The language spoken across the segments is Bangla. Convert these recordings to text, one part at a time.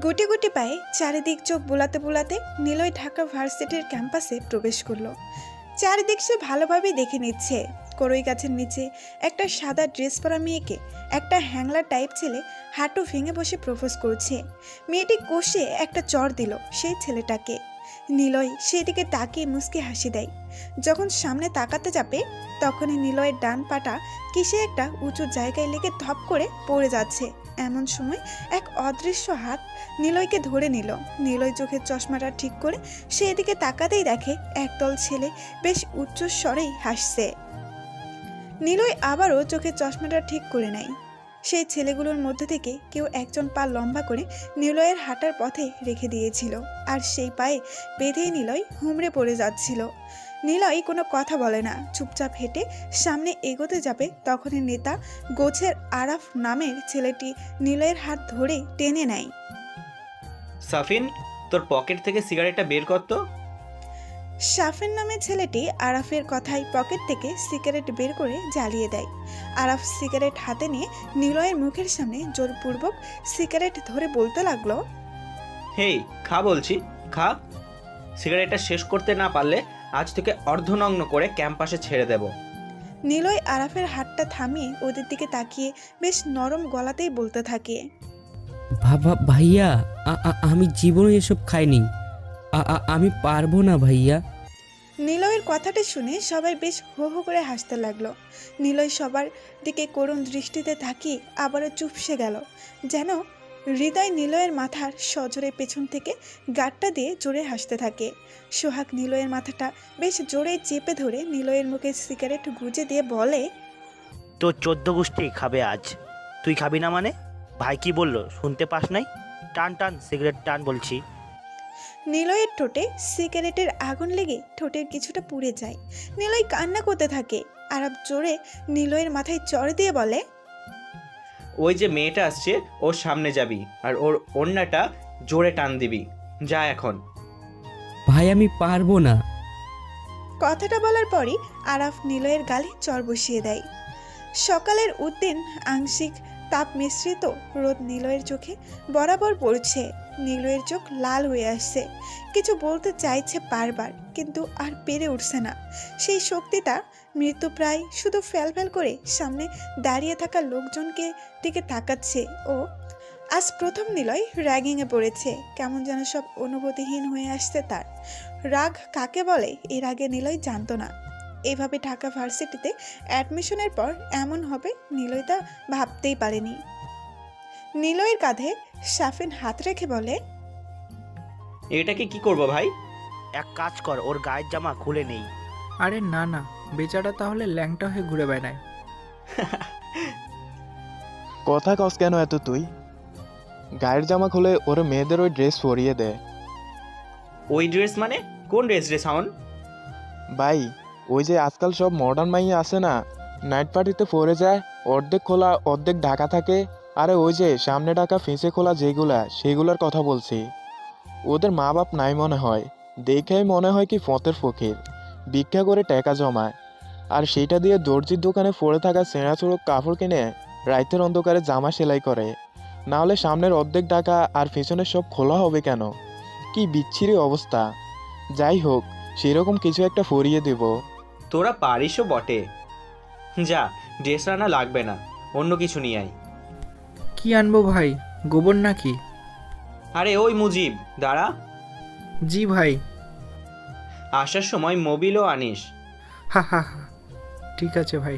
গুটি গুটি পায়ে চারিদিক চোখ বুলাতে বুলাতে নিলয় ঢাকা ভার্সিটির ক্যাম্পাসে প্রবেশ করলো। চারিদিক সে ভালোভাবেই দেখে নিচ্ছে। কড়ই গাছের নিচে একটা সাদা ড্রেস পরা মেয়েকে একটা হ্যাংলার টাইপ ছেলে হাঁটু ভেঙে বসে প্রপোজ করছে। মেয়েটি কষে একটা চড় দিল সেই ছেলেটাকে। নিলয় সেদিকে তাকিয়ে মুচকি হাসি দেয়। যখন সামনে তাকাতে যাবে তখনই নিলয়ের ডান পাটা কিসে একটা উঁচু জায়গায় লেগে ধপ করে পড়ে যাচ্ছে। এমন সময় এক অদৃশ্য হাত নিলয়কে ধরে নিল। নিলয় চোখের চশমাটা ঠিক করে সেদিকে তাকাতেই দেখে একদল ছেলে বেশ উচ্চ স্বরেই হাসছে। নিলয় আবারও চোখের চশমাটা ঠিক করে নেয়। সেই ছেলেগুলোর মধ্যে থেকে কেউ একজন পা লম্বা করে নিলয়ের হাঁটার পথে রেখে দিয়েছিল, আর সেই পায়ে বেঁধেই নিলয় হুমড়ে পড়ে যাচ্ছিল। নিলয় কোনো কথা বলে না, চুপচাপ হেঁটে সামনে এগোতে যাবে তখনই নেতা গোছের আরাফ নামের ছেলেটি নিলয়ের হাত ধরে টেনে নেয়। সাফিন, তোর পকেট থেকে সিগারেটটা বের কর তো। শাফিন নামের ছেলেটি আরাফের কথায় পকেট থেকে সিগারেট বের করে জ্বালিয়ে দেয়। আরাফ সিগারেট হাতে নিয়ে নিলয়ের মুখের সামনে জোরপূর্বক সিগারেট ধরে বলতে লাগলো, হেই, খা বলছি, খা। সিগারেটটা শেষ করতে না পারলে আজ থেকে অর্ধনগ্ন করে ক্যাম্পাসে ছেড়ে দেব। নিলয় আরাফের হাতটা থামিয়ে ওদের দিকে তাকিয়ে বেশ নরম গলাতেই বলতে থাকে, ভাইয়া আমি জীবনে এসব খাইনি। আমি পারবো না ভাইয়া। নিলয়ের কথাটা শুনে সবাই বেশ হো হো করে হাসতে লাগলো। নিলয় সবার দিকে করুণ দৃষ্টিতে তাকিয়ে আবারও চুপসে গেল, যেন হৃদয় নিলয়ের মাথার সজোরে পেছন থেকে গাঁটটা দিয়ে জোরে হাসতে থাকে। সোহাগ নিলয়ের মাথাটা বেশ জোরে চেপে ধরে নিলয়ের মুখে সিগারেট গুজে দিয়ে বলে, তোর 14 গোষ্ঠী খাবে আজ। তুই খাবি না মানে? ভাই কি বললো শুনতে পাস নাই? টান টান সিগারেট টান বলছি। নিলয়ের ঠোঁটে সিগারেটের আগুন লেগে ঠোঁটের কিছুটা পুড়ে যায়। নিলয় কান্না করতে থাকে। আরাফ জোরে নিলয়ের মাথায় চড় দিয়ে বলে, ওই যে মেয়েটা আসছে ওর সামনে যাবি আর ওর ওড়নাটা জোরে টান দিবি। যা এখন। ভাই আমি পারবো না। কথাটা বলার পরই আরাফ নিলয়ের গালে চর বসিয়ে দেয়। সকালের উদ্দিন আংশিক তাপ মিশ্রিত রোদ নিলয়ের চোখে বরাবর পড়ছে। নিলয়ের চোখ লাল হয়ে আসছে। কিছু বলতে চাইছে বারবার, কিন্তু আর পেরে উঠছে না। সেই শক্তিটা মৃত্যুপ্রায় শুধু ফ্যাল করে সামনে দাঁড়িয়ে থাকা লোকজনকে দিকে তাকাচ্ছে। ও আজ প্রথম নিলয় র্যাগিংয়ে পড়েছে। কেমন যেন সব অনুভূতিহীন হয়ে আসছে তার। রাগ কাকে বলে এর আগে নিলয় জানতো না। এভাবে ঢাকা ভার্সিটিতে অ্যাডমিশনের পর এমন হবে নিলয় তা ভাবতেই পারেনি। নিলয়ের কাঁধে শাফিন হাত রেখে বলে, এটাকে কি করব ভাই? এক কাজ কর, ওর গায়ের জামা খুলে নেই। আরে না না, বেচারা তাহলে ল্যাংটা হয়ে ঘুরে বেড়ায়। কথা কস কেন এত তুই? গায়ের জামা খুলে ওর মেয়েদের ওই ড্রেস পরিয়ে দে। ওই ড্রেস মানে কোন ড্রেস রে শাওন? ভাই, ওই যে আজকাল সব মডার্ন মাইয়া আছে না, নাইট পার্টিতে পরে যায়, অর্ধেক খোলা অর্ধেক ঢাকা থাকে। আরে ওই যে সামনে ঢাকা ফেঁসে খোলা যেগুলা, সেইগুলার কথা বলছি। ওদের মা বাপ নাই মনে হয়, দেখেই মনে হয় কি ফতের ফকির, ভিক্ষা করে টাকা জমায়, আর সেইটা দিয়ে দর্জির দোকানে পড়ে থাকা ছেঁড়াচুড়ো কাপড় কিনে রাইতের অন্ধকারে জামা সেলাই করে। না হলে সামনের অর্ধেক ঢাকা আর পেছনের সব খোলা হবে কেন? কি বিচ্ছিরি অবস্থা। যাই হোক, সেরকম কিছু একটা পরিয়ে দেব। তোরা পারিসও বটে। যা, ড্রেস রানা লাগবে না, অন্য কিছু নিয়ে আয়। কি আনবো ভাই, গোবর নাকি? আরে ওই মুজিব, দাঁড়া। জি ভাই। আসার সময় মোবিলও আনিস। হা হা হা, ঠিক আছে ভাই।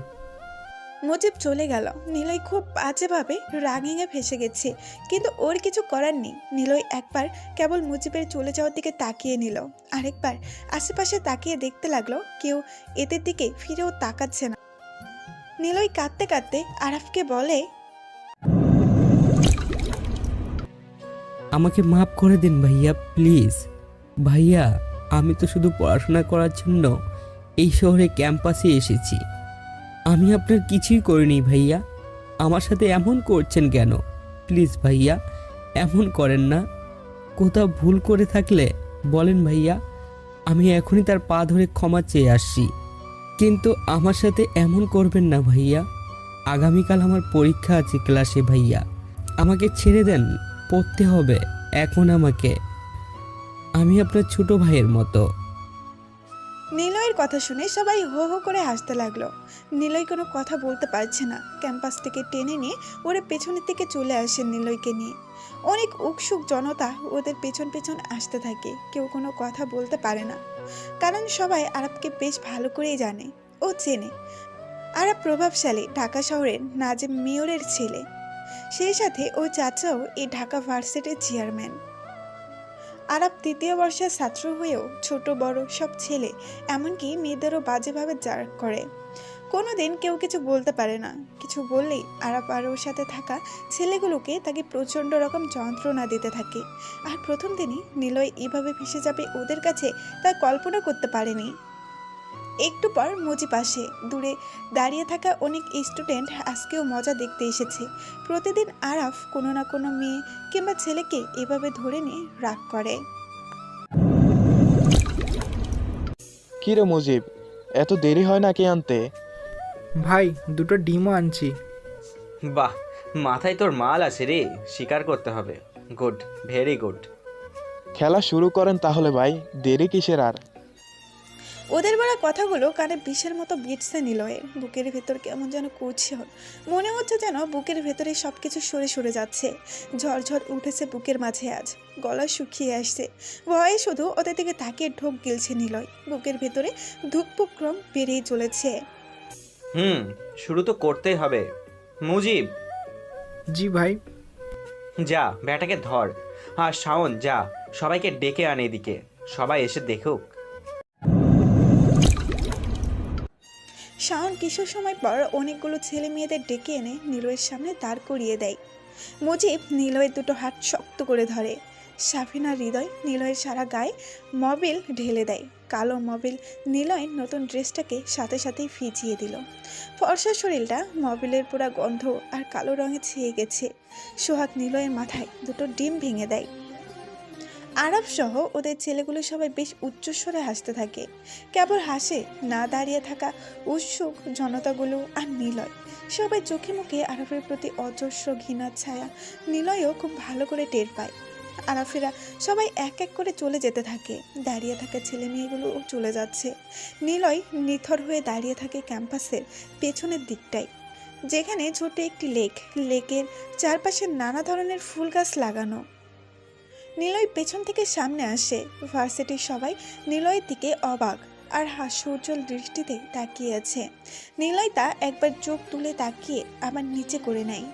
মুজিব চলে গেল। নিলয় খুব বাজেভাবে রাগিংয়ে ফেসে গেছে, কিন্তু ওর কিছু করার নেই। নিলয় একবার কেবল মুজিবের চলে যাওয়ার দিকে তাকিয়ে নিল, আরেকবার আশেপাশে তাকিয়ে দেখতে লাগলো কেউ এদের দিকে ফিরেও তাকাচ্ছে না। নিলয় কাঁদতে কাঁদতে আরাফকে বলে, আমাকে মাফ করে দিন ভাইয়া, প্লিজ। ভাইয়া আমি তো শুধু পড়াশোনা করার জন্য এই শহরে ক্যাম্পাসে এসেছি। আমি আপনার কিছুই করিনি ভাইয়া, আমার সাথে এমন করছেন কেন? প্লিজ ভাইয়া এমন করেন না। কোথাও ভুল করে থাকলে বলেন ভাইয়া, আমি এখনই তার পা ধরে ক্ষমা চেয়ে আসছি। কিন্তু আমার সাথে এমন করবেন না ভাইয়া। আগামীকাল আমার পরীক্ষা আছে ক্লাসে ভাইয়া, আমাকে ছেড়ে দেন, পড়তে হবে। এখন আমাকে। আমি আপনার ছোট ভাইয়ের মতো। নিলয়ের কথা শুনে সবাই হো হো করে হাসতে লাগলো। নিলয় কোনো কথা বলতে পারছে না। ক্যাম্পাস থেকে টেনে নিয়ে ওরা পেছনের দিকে চলে আসে নিলয়কে নিয়ে। অনেক উৎসুক জনতা ওদের পেছন পেছন আসতে থাকে। কেউ কোনো কথা বলতে পারে না, কারণ সবাই আরবকে বেশ ভালো করেই জানে ও চেনে। আরব প্রভাবশালী ঢাকা শহরের নাজেম মেয়রের ছেলে, সেই সাথে ওই চাচাও এই ঢাকা ভার্সিটির চেয়ারম্যান। আরব তৃতীয় বর্ষের ছাত্র হয়েও ছোট বড় সব ছেলে, এমনকি মেয়েদেরও বাজেভাবে জার্ক করে। কোনোদিন কেউ কিছু বলতে পারে না। কিছু বললেই আরব আর ওর সাথে থাকা ছেলেগুলোকে তাকে প্রচণ্ড রকম যন্ত্রণা দিতে থাকে। আর প্রথম দিনই নিলয় এভাবে ভেসে যাবে ওদের কাছে তা কল্পনা করতে পারেনি। একটু পর মুজি পাশে দূরে দাঁড়িয়ে থাকা অনেক স্টুডেন্ট আজকেও মজা দেখতে এসেছে। প্রতিদিন আরাফ কোনো না কোনো মেয়ে কিংবা ছেলেকে এভাবে ধরে নিয়ে রাগ করে। কি রে মুজিব, এত দেরি হয় নাকি আনতে? ভাই, দুটো ডিমও আনছি। বাহ, মাথায় তোর মাল আছে রে, স্বীকার করতে হবে। Good, very good. খেলা শুরু করেন তাহলে ভাই, দেরি কিসের আর? ওদের বলা কথাগুলো কানে বিষের মতো বিটছে নিলয়ের। বুকের ভেতর কেমন যেন করছে ওর। মনে হচ্ছে যেন বুকের ভেতরে সব কিছু সরে সরে যাচ্ছে। ঝরঝর উঠেছে বুকের মাঝে আজ, গলা শুকিয়ে আসছে। ভয়ে শুধু ওদের দিকে তাকিয়ে ঢোক গিলছে নিলয়। বুকের ভেতরে ধুকপুক্রম বেরিয়ে চলেছে। শুরু তো করতেই হবে। মুজিব, জি ভাই। যা ব্যাটাকে ধর। আর শাওন, যা সবাইকে ডেকে আনে এদিকে, সবাই এসে দেখুক। শাওন কিছু সময় পর অনেকগুলো ছেলে মেয়েদের ডেকে এনে নিলয়ের সামনে দাঁড় করিয়ে দেয়। মুজিব নিলয়ের দুটো হাত শক্ত করে ধরে। সাফিনা হৃদয় নিলয়ের সারা গায়ে মবিল ঢেলে দেয়। কালো মবিল নিলয়ের নতুন ড্রেসটাকে সাথে সাথেই ভিজিয়ে দিল। ফর্সা শরীরটা মবিলের পুরা গন্ধ আর কালো রঙে ছেয়ে গেছে। সোহাগ নিলয়ের মাথায় দুটো ডিম ভেঙে দেয়। আরব সহ ওদের ছেলেগুলো সবাই বেশ উচ্চস্বরে হাসতে থাকে। কেবল হাসে না দাঁড়িয়ে থাকা উৎসুক জনতাগুলো আর নিলয়। সবাই চোখে মুখে আরবের প্রতি অজস্র ঘৃণার ছায়া নিলয়ও খুব ভালো করে টের পায়। আরাফেরা সবাই এক এক করে চলে যেতে থাকে। দাঁড়িয়ে থাকা ছেলে মেয়েগুলোও চলে যাচ্ছে। নিলয় নিথর হয়ে দাঁড়িয়ে থাকে ক্যাম্পাসের পেছনের দিকটায়, যেখানে ছোট একটি লেকের চারপাশে নানা ধরনের ফুল গাছ লাগানো। নিলয় পেছন থেকে সামনে আসে। ভার্সিটির সবাই নিলয়ের দিকে অবাক আর হাস্যোজ্জ্বল দৃষ্টিতে তাকিয়ে আছে। নিলয় তা একবার চোখ তুলে তাকিয়ে আবার নিচে করে নেয়।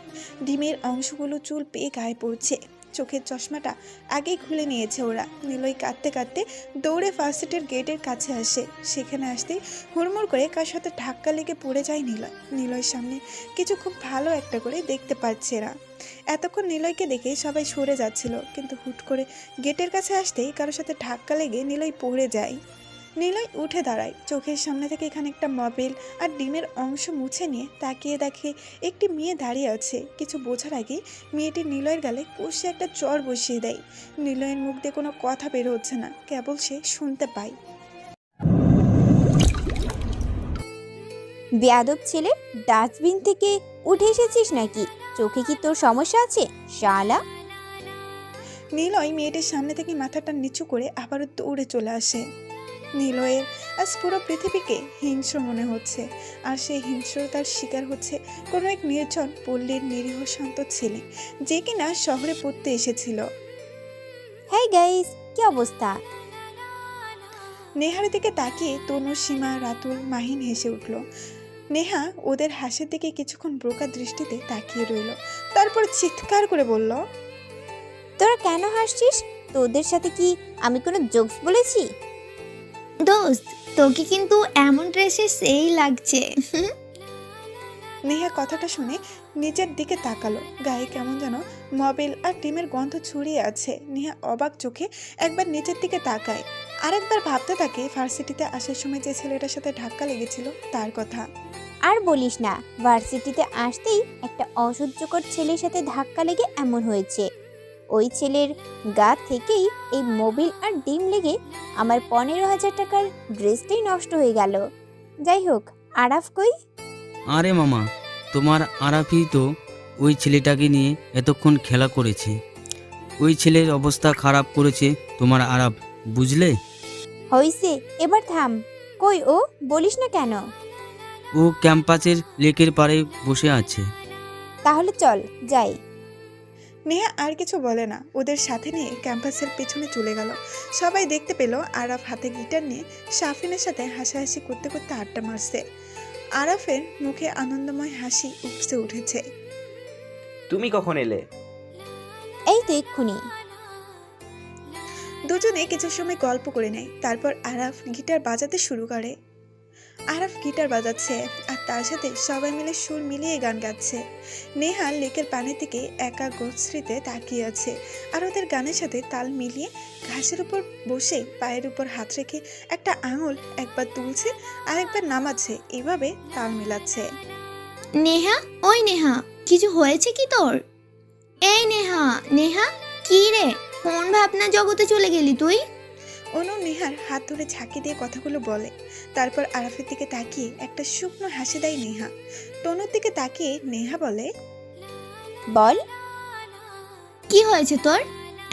ডিমের অংশগুলো চুল পেয়ে গায়ে পড়ছে। চোখের চশমাটা আগেই খুলে নিয়েছে ওরা। নিলয় কাঁদতে কাঁদতে দৌড়ে ভার্সিটির গেটের কাছে আসে। সেখানে আসতেই হুড়মুড় করে কার সাথে ধাক্কা লেগে পড়ে যায় নিলয়। নিলয়ের সামনে কিছু খুব ভালো একটা করে দেখতে পাচ্ছে না। এতক্ষণ নিলয়কে দেখে সবাই সরে যাচ্ছিল, কিন্তু হুট করে গেটের কাছে আসতেই কারোর সাথে ধাক্কা লেগে নিলয় পড়ে যায়। নিলয় উঠে দাঁড়ায়। চোখের সামনে থেকে এখানে একটা মবিল আর ডিমের অংশ মুছে নিয়ে তাকিয়ে দেখে একটি মেয়ে দাঁড়িয়ে আছে। কিছু বোঝার আগেই মেয়েটি নিলয়ের গালে কষে একটা চর বসিয়ে দেয়। নিলয়ের মুখ দিয়ে কোনো কথা বের হচ্ছে না, কেবল সে শুনতে পায়। বেয়াদব ছেলে, ডাস্টবিন থেকে উঠে এসেছিস নাকি? চোখে কি তোর সমস্যা আছে শালা? নিলয় মেয়েটির সামনে থেকে মাথাটা নিচু করে আবারও দৌড়ে চলে আসে। নিলয়ের আজ পুরো পৃথিবীকে হিংস্র মনে হচ্ছে, আর সেই হিংস্রতার শিকার হচ্ছে কোনো এক নির্জন পল্লীর নিরীহ শান্ত ছেলে, যে কিনা শহরে পড়তে এসেছিল। হ্যাঁ গাইস, কি অবস্থা? নেহার দিকে তাকিয়ে তনু, সীমা, রাতুল, মাহিন হেসে উঠল। নেহা ওদের হাসির দিকে কিছুক্ষণ ব্রোকা দৃষ্টিতে তাকিয়ে রইল, তারপর চিৎকার করে বলল, তোরা কেন হাসছিস? তোদের সাথে কি আমি কোনো জোকস বলেছি? দোস্ত, তোকে কিন্তু এমন ড্রেসে সেই লাগছে। নেহা কথাটা শুনে নিচের দিকে তাকালো। গায়ে কেমন যেন মবিল আর ডিমের গন্ধ ছড়িয়ে আছে। নেহা অবাক চোখে একবার নিচের দিকে তাকায়, আরেকবার ভাবতে থাকে ভার্সিটিতে আসার সময় যে ছেলেটার সাথে ধাক্কা লেগেছিল তার কথা। আর বলিস না, ভার্সিটিতে আসতেই একটা অসহ্যকর ছেলের সাথে ধাক্কা লেগে এমন হয়েছে। ওই ছেলের গা থেকেই এই মোবিল আর ডিম লেগে আমার 15,000 টাকার ড্রেসটাই নষ্ট হয়ে গেল। যাই হোক, আরাফ কই? আরে মামা, তোমার আরাফি তো ওই ছেলেটাকে নিয়ে এতক্ষণ খেলা করেছে। ওই ছেলের অবস্থা খারাপ করেছে তোমার আরাপ, বুঝলে? হইছে, এবার থাম। কই ও, বলিস না কেন? ও ক্যাম্পাসের লেকের পাড়ে বসে আছে। তাহলে চল যাই। নেহা আর কিছু বলে না, ওদের সাথে নিয়ে ক্যাম্পাসের পেছনে চলে গেল। সবাই দেখতে পেল আরাফ হাতে গিটার নিয়ে শাফিনের সাথে হাসাহাসি করতে করতে আড্ডা মারছে। আরাফের মুখে আনন্দময় হাসি উপসে উঠেছে। তুমি কখন এলে? এই তো এক্ষুনি। দুজনে কিছু সময় গল্প করে নেয়, তারপর আরাফ গিটার বাজাতে শুরু করে। আরাফ গিটার বাজাচ্ছে আর তার সাথে সবাই মিলে সুর মিলিয়ে গান গাচ্ছে। নেহা লেকের পানি থেকে একা গোছরিতে তাকিয়ে আছে আর ওদের গানের সাথে তাল মিলিয়ে ঘাসের উপর বসে পায়ের উপর হাত রেখে একটা আঙুল একবার তুলছে আর একবার নামাচ্ছে, এভাবে তাল মিলাচ্ছে। নেহা, ওই নেহা, কিছু হয়েছে কি তোর? এই নেহা, নেহা, কি রে, কোন ভাবনা জগতে চলে গেলি তুই? অনু নেহার হাত ধরে ঝাঁকি দিয়ে কথাগুলো বলে। তারপর আরাফের দিকে তাকিয়ে একটা শুকনো হাসি দেয় নেহা। তনুর দিকে তাকিয়ে নেহা বলে, বল। কি হয়েছে তোর?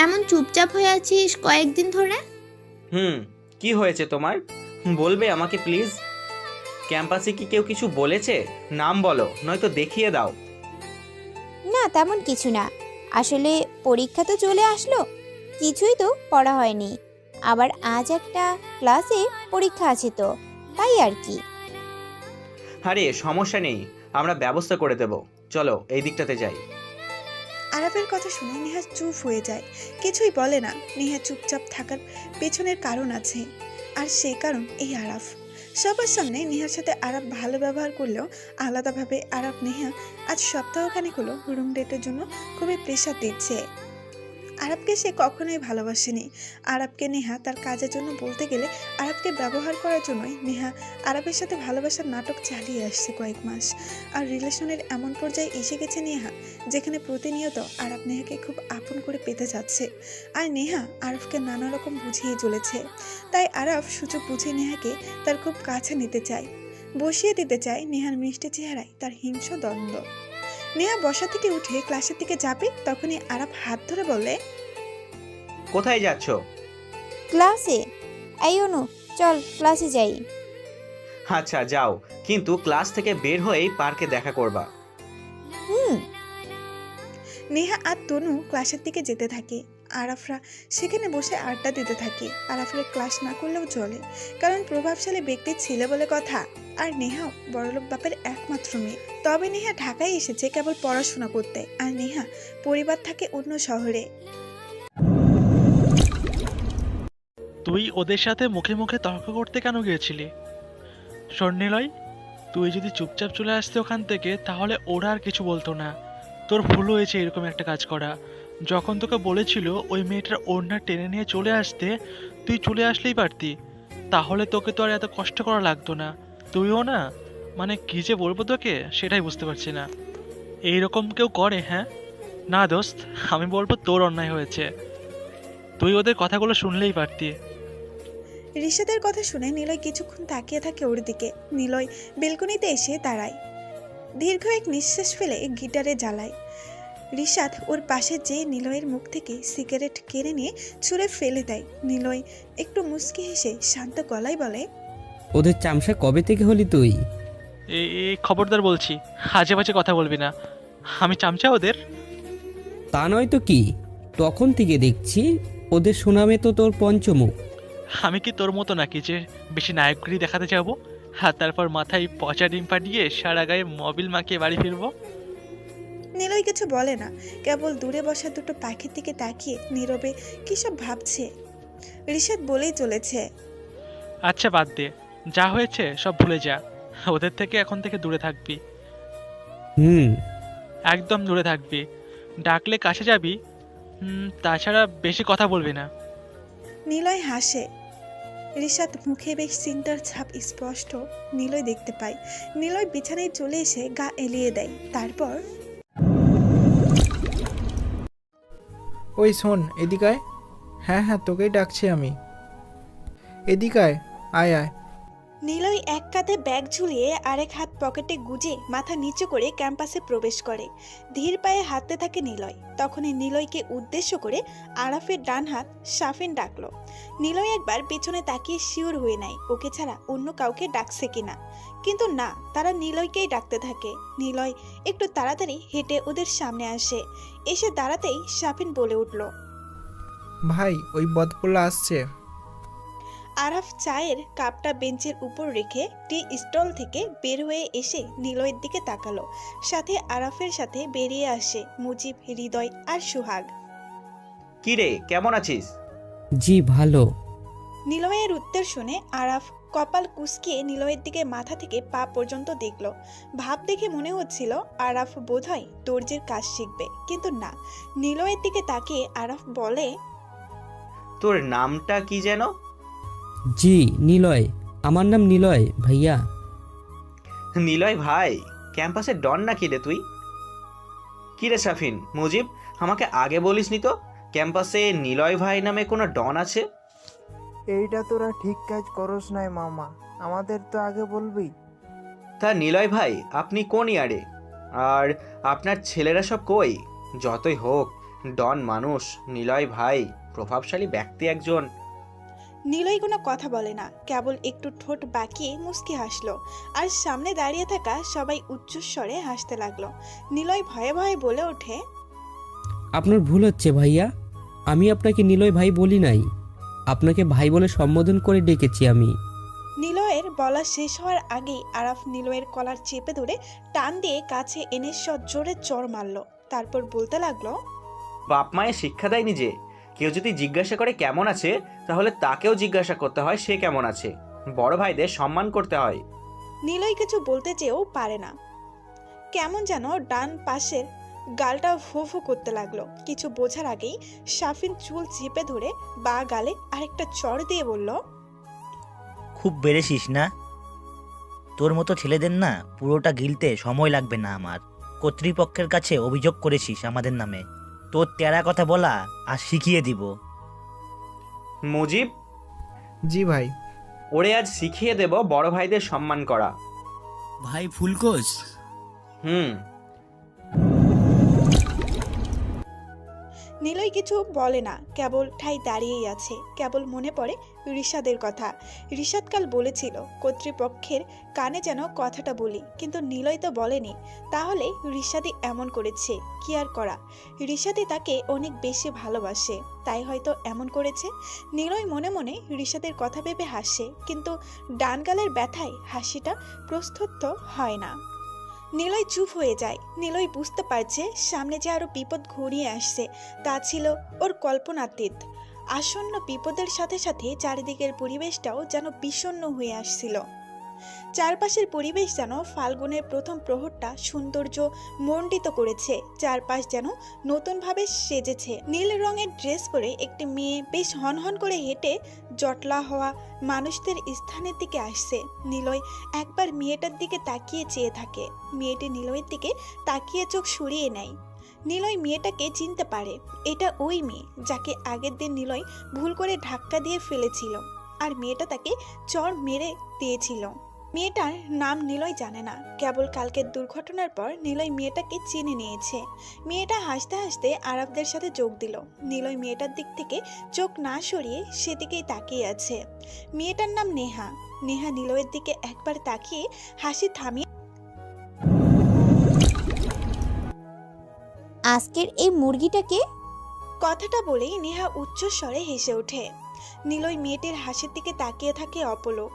এমন চুপচাপ হয়ে আছিস কয়েকদিন ধরে? কি হয়েছে তোমার? বলবে আমাকে প্লিজ? ক্যাম্পাসে কি কেউ কিছু বলেছে? নাম বলো, নয়তো দেখিয়ে দাও। না, তেমন কিছু না। আসলে পরীক্ষা তো চলে আসলো, কিছুই তো পড়া হয়নি। আবার আজ একটা ক্লাসে পরীক্ষা আছে, তো তাই আর কি। আরে সমস্যা নেই, আমরা ব্যবস্থা করে দেব। চলো এই দিকটাতে যাই। আরাফের কথা শুনে নেহা চুপ হয়ে যায়, কিছুই বলে না। নেহা চুপচাপ থাকার পেছনের কারণ আছে, আর সেই কারণ এই আরাফ। সবার সামনে নেহার সাথে আরাফ ভালো ব্যবহার করলেও আলাদাভাবে আরাফ নেহা আজ সপ্তাহখানেক হলো রুম ডেটের জন্য খুবই প্রেশার দিচ্ছে। আরাফকে সে কখনোই ভালোবাসেনি। আরাফকে নেহা তার কাজের জন্য বলতে গেলে আরাফকে ব্যবহার করার জন্যই নেহা আরাফের সাথে ভালোবাসার নাটক চালিয়ে আসছে কয়েক মাস। আর রিলেশনের এমন পর্যায়ে এসে গেছে নেহা, যেখানে প্রতিনিয়ত আরাফ নেহাকে খুব আপন করে পেতে যাচ্ছে, আর নেহা আরাফকে নানা রকম বুঝিয়ে চলেছে। তাই আরাফ সুযোগ বুঝে নেহাকে তার খুব কাছে নিতে চায়, বসিয়ে দিতে চায় নেহার মিষ্টি চেহারায় তার হিংস্র দ্বন্দ্ব। নেহা বসা থেকে উঠে ক্লাসের দিকে যাবে, তখনই আরাফ হাত ধরে বলে, কোথায় যাচ্ছ? ক্লাসে। এই অনু, চল ক্লাসে যাই। আচ্ছা যাও, কিন্তু ক্লাস থেকে বের হয়েই পার্কে দেখা করবা। হুম। নেহা আর তনু ক্লাসের দিকে যেতে থাকে। আরাফরা সেখানে বসে আড্ডা দিতে থাকে। আরাফের ক্লাস না করলেও চলে, কারণ প্রভাবশালী ব্যক্তির ছেলে বলে কথা। আর নেহাও বড়লোক বাপের একমাত্র মেয়ে। তবে নেহা ঢাকায় এসেছে কেবল পড়াশোনা করতে, আর নেহা পরিবার থাকে অন্য শহরে। তুই ওদের সাথে মুখে মুখে তর্ক করতে কেন গিয়েছিলি? স্বর্ণিলয়, তুই যদি চুপচাপ চলে আসতে ওখান থেকে, তাহলে ওরা আর কিছু বলতো না। তোর ভুল হয়েছে এরকম একটা কাজ করা। যখন তোকে বলেছিল ওই মেয়েটার ওড়না টেনে নিয়ে চলে আসতে, তুই চলে আসলেই পারতি। তাহলে তোকে তো আর এত কষ্ট করা লাগতো না। তুইও না, মানে কী যে বলবো তোকে সেটাই বুঝতে পারছি না। এইরকম কেউ করে? হ্যাঁ না দোস্ত, আমি বলবো তোর অন্যায় হয়েছে। তুই ওদের কথাগুলো শুনলেই পারতি। রিশাদের কথা শুনে নিলয় কিছুক্ষণ তাকিয়ে থাকে ওর দিকে। নিলয় বেলকনিতে এসে দাঁড়ায়, দীর্ঘ এক নিঃশ্বাস ফেলে গিটারে জ্বালায়। রিশাদ ওর পাশে যেয়ে নিলয়ের মুখ থেকে সিগারেট কেড়ে নিয়ে ছুঁড়ে ফেলে দেয়। নিলয় একটু মুচকি হেসে শান্ত গলায় বলে, ওদের চামচা কবে থেকে হলি তুই? এই খবরদার বলছি, আজে বাজে কথা বলবি না। আমি চামচা ওদের? তা নয় তো কি, তখন থেকে দেখছি ওদের সুনামে তো তোর পঞ্চমুখ। আমি কি তোর মতো নাকি যে বেশি নায়কগিরি দেখাতে যাবো, আর তারপর মাথায় পচা ডিম পাঠিয়ে সারা গায়ে মবিল মাখিয়ে বাড়ি ফিরবো? নিলয় কিছু বলে না, কেবল দূরে বসা দুটো পাখির দিকে তাকিয়ে নীরবে কী সব ভাবছে। রিশাদ বলেই চলেছে, আচ্ছা বাদ দে, যা হয়েছে সব ভুলে যা। ওদের থেকে এখন থেকে দূরে থাকবি, একদম দূরে থাকবি। ডাকলে কাছে যাবি, তাছাড়া বেশি কথা বলবি না। নিলয় হাসে। রিশাদ মুখে বেশ চিন্তার ছাপ স্পষ্ট নিলয় দেখতে পায়। নিলয় বিছানায় চলে এসে গা এলিয়ে দেয়, তারপর, ওই শোন, এদিকে আয়। হ্যাঁ হ্যাঁ, তোকেই ডাকছি আমি। এদিকে আয়, আয় আয়। নিলয় এক কাঁধে ব্যাগ ঝুলিয়ে আরেক হাত পকেটে গুজে মাথা নিচু করে ক্যাম্পাসে প্রবেশ করে। ধীর পায়ে হাঁটতে থাকে নিলয়। তখনই নিলয়কে উদ্দেশ্য করে আরাফের ডান হাত শাফিন ডাকলো। নিলয় একবার পেছনে তাকিয়ে শিওর হয়ে নেয় ওকে ছাড়া অন্য কাউকে ডাকছে কিনা, কিন্তু না, তারা নিলয়কেই ডাকতে থাকে। নিলয় একটু তাড়াতাড়ি হেঁটে ওদের সামনে আসে। এসে দাঁড়াতেই শাফিন বলে উঠল, ভাই ওই বদপোলা আসছে। আরাফ চায়ের কাপটা বেঞ্চের উপর রেখে টি স্টল থেকে বের হয়ে এসে নিলয়ের দিকে তাকালো। সাথে আরাফের সাথে বেরিয়ে আসে মুজিব, হৃদয় আর সুহাগ। কি রে, কেমন আছিস? জি ভালো। নিলয়ের উত্তর শুনে আরাফ কপাল কুঁচকিয়ে নিলয়ের দিকে মাথা থেকে পা পর্যন্ত দেখল। ভাব দেখে মনে হচ্ছিল আরাফ বোধহয় দর্জির কাজ শিখবে, কিন্তু না। নিলয়ের দিকে তাকিয়ে আরাফ বলে, তোর নামটা কি যেন? জি নিলয়, আমার নাম নিলয় ভাইয়া। নিলয় ভাই? ক্যাম্পাসের ডন নাকি রে তুই? কি রে শাফিন, মুজিব, আমাকে আগে বলিসনি তো ক্যাম্পাসে নিলয় ভাই নামে কোনো ডন আছে? এইটা তোরা ঠিক কাজ করস নাই মামা, আমাদের তো আগে বলবি। তা নিলয় ভাই, আপনি কোন ইয়ারে? আর আপনার ছেলেরা সব কই? যতই হোক ডন মানুষ নিলয় ভাই, প্রভাবশালী ব্যক্তি একজন। নিলয় কোনো কথা বলে না, কেবল একটু ঠোঁট বাঁকিয়ে মুচকি হাসলো। আর সামনে দাঁড়িয়ে থাকা সবাই উচ্চস্বরে হাসতে লাগলো। নিলয় ভয়ে ভয়ে বলে ওঠে, আপনার ভুল হচ্ছে ভাইয়া, আমি আপনাকে নিলয় ভাই বলি নাই, আপনাকে ভাই বলে সম্বোধন করে ডেকেছি আমি। নিলয়ের বলা শেষ হওয়ার আগেই আরাফ নিলয়ের কলার চেপে ধরে টান দিয়ে কাছে এনে জোরে চড় মারলো। তারপর বলতে লাগলো, বাপ মায়ের শিক্ষা দেয়নি যে কেউ যদি জিজ্ঞাসা করে কেমন আছে, তাহলে তাকেও জিজ্ঞাসা করতে হয় সে কেমন আছে। বড় ভাইদের সম্মান করতে হয়। নিলয় কিছু বলতে চেয়েও পারে না। কেমন যেন ডান পাশের গালটা ফো ফো করতে লাগলো। কিছু বোঝার আগেই শাফিন চুল চেপে ধরে বা গালে আরেকটা চড় দিয়ে বলল, খুব বেড়েছিস না? তোর মতো ছেলেদের না পুরোটা গিলতে সময় লাগবে না আমার। কর্তৃপক্ষের কাছে অভিযোগ করেছিস আমাদের নামে, তোর তেরা কথা বলা আর শিখিয়ে দিব। মুজিব, জি ভাই। ওরে আজ শিখিয়ে দেব বড় ভাইদের সম্মান করা। ভাই ফুলকোস। হুম। নিলয় কিছু বলে না, কেবল ঠাই দাঁড়িয়েই আছে। কেবল মনে পড়ে ঋষাদের কথা। ঋষাদ কাল বলেছিল কর্তৃপক্ষের কানে যেন কথাটা বলি, কিন্তু নিলয় তো বলেনি। তাহলে ঋষাদি এমন করেছে কি আর করা? ঋষাদি তাকে অনেক বেশি ভালোবাসে, তাই হয়তো এমন করেছে। নিলয় মনে মনে ঋষাদের কথা ভেবে হাসে, কিন্তু ডান গালের ব্যথায় হাসিটা প্রস্তুত হয় না। নিলয় চুপ হয়ে যায়। নিলয় বুঝতে পারছে সামনে যে আরো বিপদ ঘনিয়ে আসছে, তা ছিল ওর কল্পনাতীত। আসন্ন বিপদের সাথে সাথে চারিদিকের পরিবেশটাও যেন বিষণ্ণ হয়ে আসছিল। চারপাশের পরিবেশ যেন ফাল্গুনের প্রথম প্রহরটা সৌন্দর্য মণ্ডিত করেছে। চারপাশ যেন নতুনভাবে সেজেছে। নীল রঙের ড্রেস পরে একটি মেয়ে বেশ হনহন করে হেঁটে জটলা হওয়া মানুষদের স্থানের দিকে আসছে। নিলয় একবার মেয়েটার দিকে তাকিয়ে চেয়ে থাকে। মেয়েটি নিলয়ের দিকে তাকিয়ে চোখ সরিয়ে নেয়। নিলয় মেয়েটাকে চিনতে পারে, এটা ওই মেয়ে যাকে আগের দিন নিলয় ভুল করে ধাক্কা দিয়ে ফেলেছিল, আর মেয়েটা তাকে চড় মেরে দিয়েছিল। মেয়েটার নাম নিলয় জানে না, কেবল কালকের দুর্ঘটনার পর নিলয় মেয়েটাকে চিনে নিয়েছে। মেয়েটা হাসতে হাসতে আরাফদের সাথে যোগ দিল। নিলয় মেয়েটার দিক থেকে চোখ না সরিয়ে সেদিকেই তাকিয়ে আছে। মেয়েটার নাম নেহা। নেহা নিলয়ের দিকে একবার তাকিয়ে হাসি থামিয়ে, আজকের এই মুরগিটাকে কথাটা বলেই নেহা উচ্চস্বরে হেসে ওঠে। নিলয় মেয়েটির হাসির দিকে তাকিয়ে থাকে অপলক।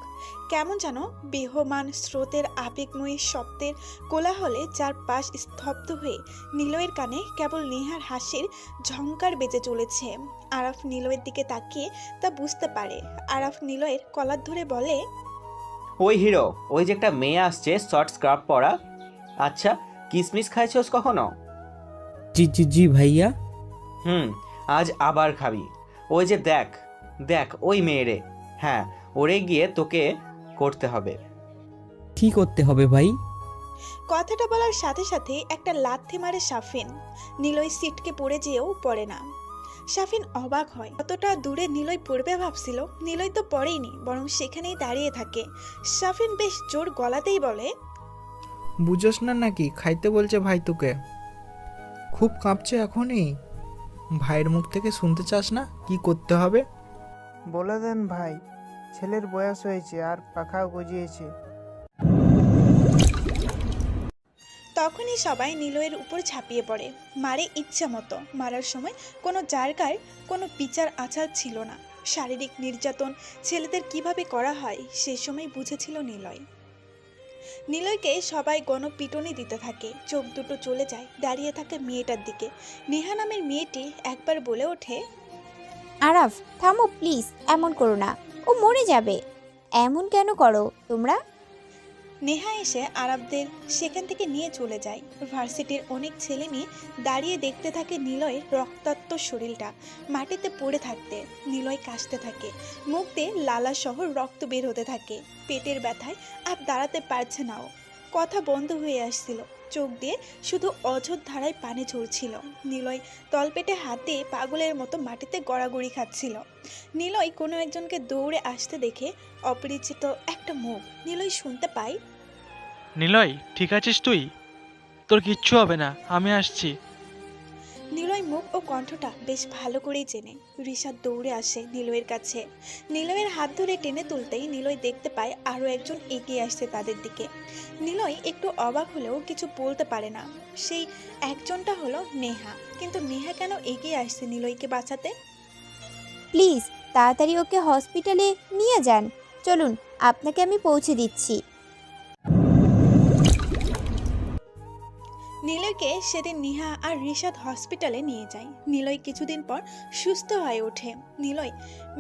কেমন যেন বেহমান স্রোতের আবেগময়ী শব্দের কোলাহলে যার পাশ স্তব্ধ হয়ে নিলয়ের কানে কেবল নেহার হাসির ঝংকার বেজে চলেছে। আরাফ নিলয়ের দিকে তাকিয়ে তা বুঝতে পারে। আরাফ নিলয়ের কলার ধরে বলে, ওই হিরো, ওই যে একটা মেয়ে আসছে শর্ট স্কার্ফ পরা। আচ্ছা, কিসমিস খাইছস কখনো? জি জি জি ভাইয়া। হুম, আজ আবার খাবি। ওই যে দেখ দেখ ওই মেয়েরে। হ্যাঁ, ওরে গিয়ে তোকে করতে হবে। কি করতে হবে ভাই? কথাটা বলার সাথে সাথে একটা লাথি মারে শাফিন। নিলয় সিটকে পড়ে যেয়েও পড়ে না। শাফিন অবাক হয়। কতটা দূরে নিলয় পড়বে ভাবছিল, নিলয় তো পড়েইনি, বরং সেখানেই দাঁড়িয়ে থাকে। শাফিন বেশ জোর গলাতেই বলে, বুঝোস না নাকি খাইতে বলছে ভাই তোকে? খুব কাঁপছে এখনই। ভাইয়ের মুখ থেকে শুনতে চাস না কি করতে হবে? বলে দেন ভাই, ছেলের বয়স হয়েছে আর পাখাও গজিয়েছে। তখনই সবাই নিলয়ের উপর ঝাঁপিয়ে পড়ে, মারে ইচ্ছা মতো। মারার সময় কোনো জায়গায় কোনো বিচার আচার ছিল না। শারীরিক নির্যাতন ছেলেদের কিভাবে করা হয় সে সময় বুঝেছিল নিলয়। নিলয়কে সবাই গণপিটুনি দিতে থাকে। চোখ দুটো চলে যায় দাঁড়িয়ে থাকা মেয়েটার দিকে। নেহা নামের মেয়েটি একবার বলে ওঠে, আরাফ থামো প্লিজ, এমন করো না, ও মরে যাবে। এমন কেন করো তোমরা? নেহা এসে আরবদের সেখান থেকে নিয়ে চলে যায়। ভার্সিটির অনেক ছেলে মেয়ে দাঁড়িয়ে দেখতে থাকে নিলয়ের রক্তাক্ত শরীরটা মাটিতে পড়ে থাকতে। নিলয় কাশতে থাকে, মুখ দিয়ে লালা সহ রক্ত বের হতে থাকে। পেটের ব্যথায় আর দাঁড়াতে পারছে না ও। কথা বন্ধ হয়ে আসছিল, চোখ দিয়ে শুধু অঝোর ধারায় পানি ঝরছিল। নিলয় তলপেটে হাত দিয়ে পাগলের মতো মাটিতে গড়াগড়ি খাচ্ছিল। নিলয় কোনো একজনকে দৌড়ে আসতে দেখে অপরিচিত একটা মুখ। নিলয় শুনতে পায়, নিলয়, ঠিক আছিস তুই? তোর কিচ্ছু হবে না, আমি আসছি। নিলয় মুখ ও কণ্ঠটা বেশ ভালো করেই চেনে। ঋষাদ দৌড়ে আসে নিলয়ের কাছে। নিলয়ের হাত ধরে টেনে তুলতেই নিলয় দেখতে পায় আরও একজন এগিয়ে আসছে তাদের দিকে। নিলয় একটু অবাক হলেও কিছু বলতে পারে না। সেই একজনটা হলো নেহা। কিন্তু নেহা কেন এগিয়ে আসছে নিলয়কে বাঁচাতে? প্লিজ তাড়াতাড়ি ওকে হসপিটালে নিয়ে যান, চলুন আপনাকে আমি পৌঁছে দিচ্ছি। নিলয়কে সেদিন নিহা আর ঋষাদ হসপিটালে নিয়ে যায়। নিলয় কিছুদিন পর সুস্থ হয়ে ওঠে। নিলয়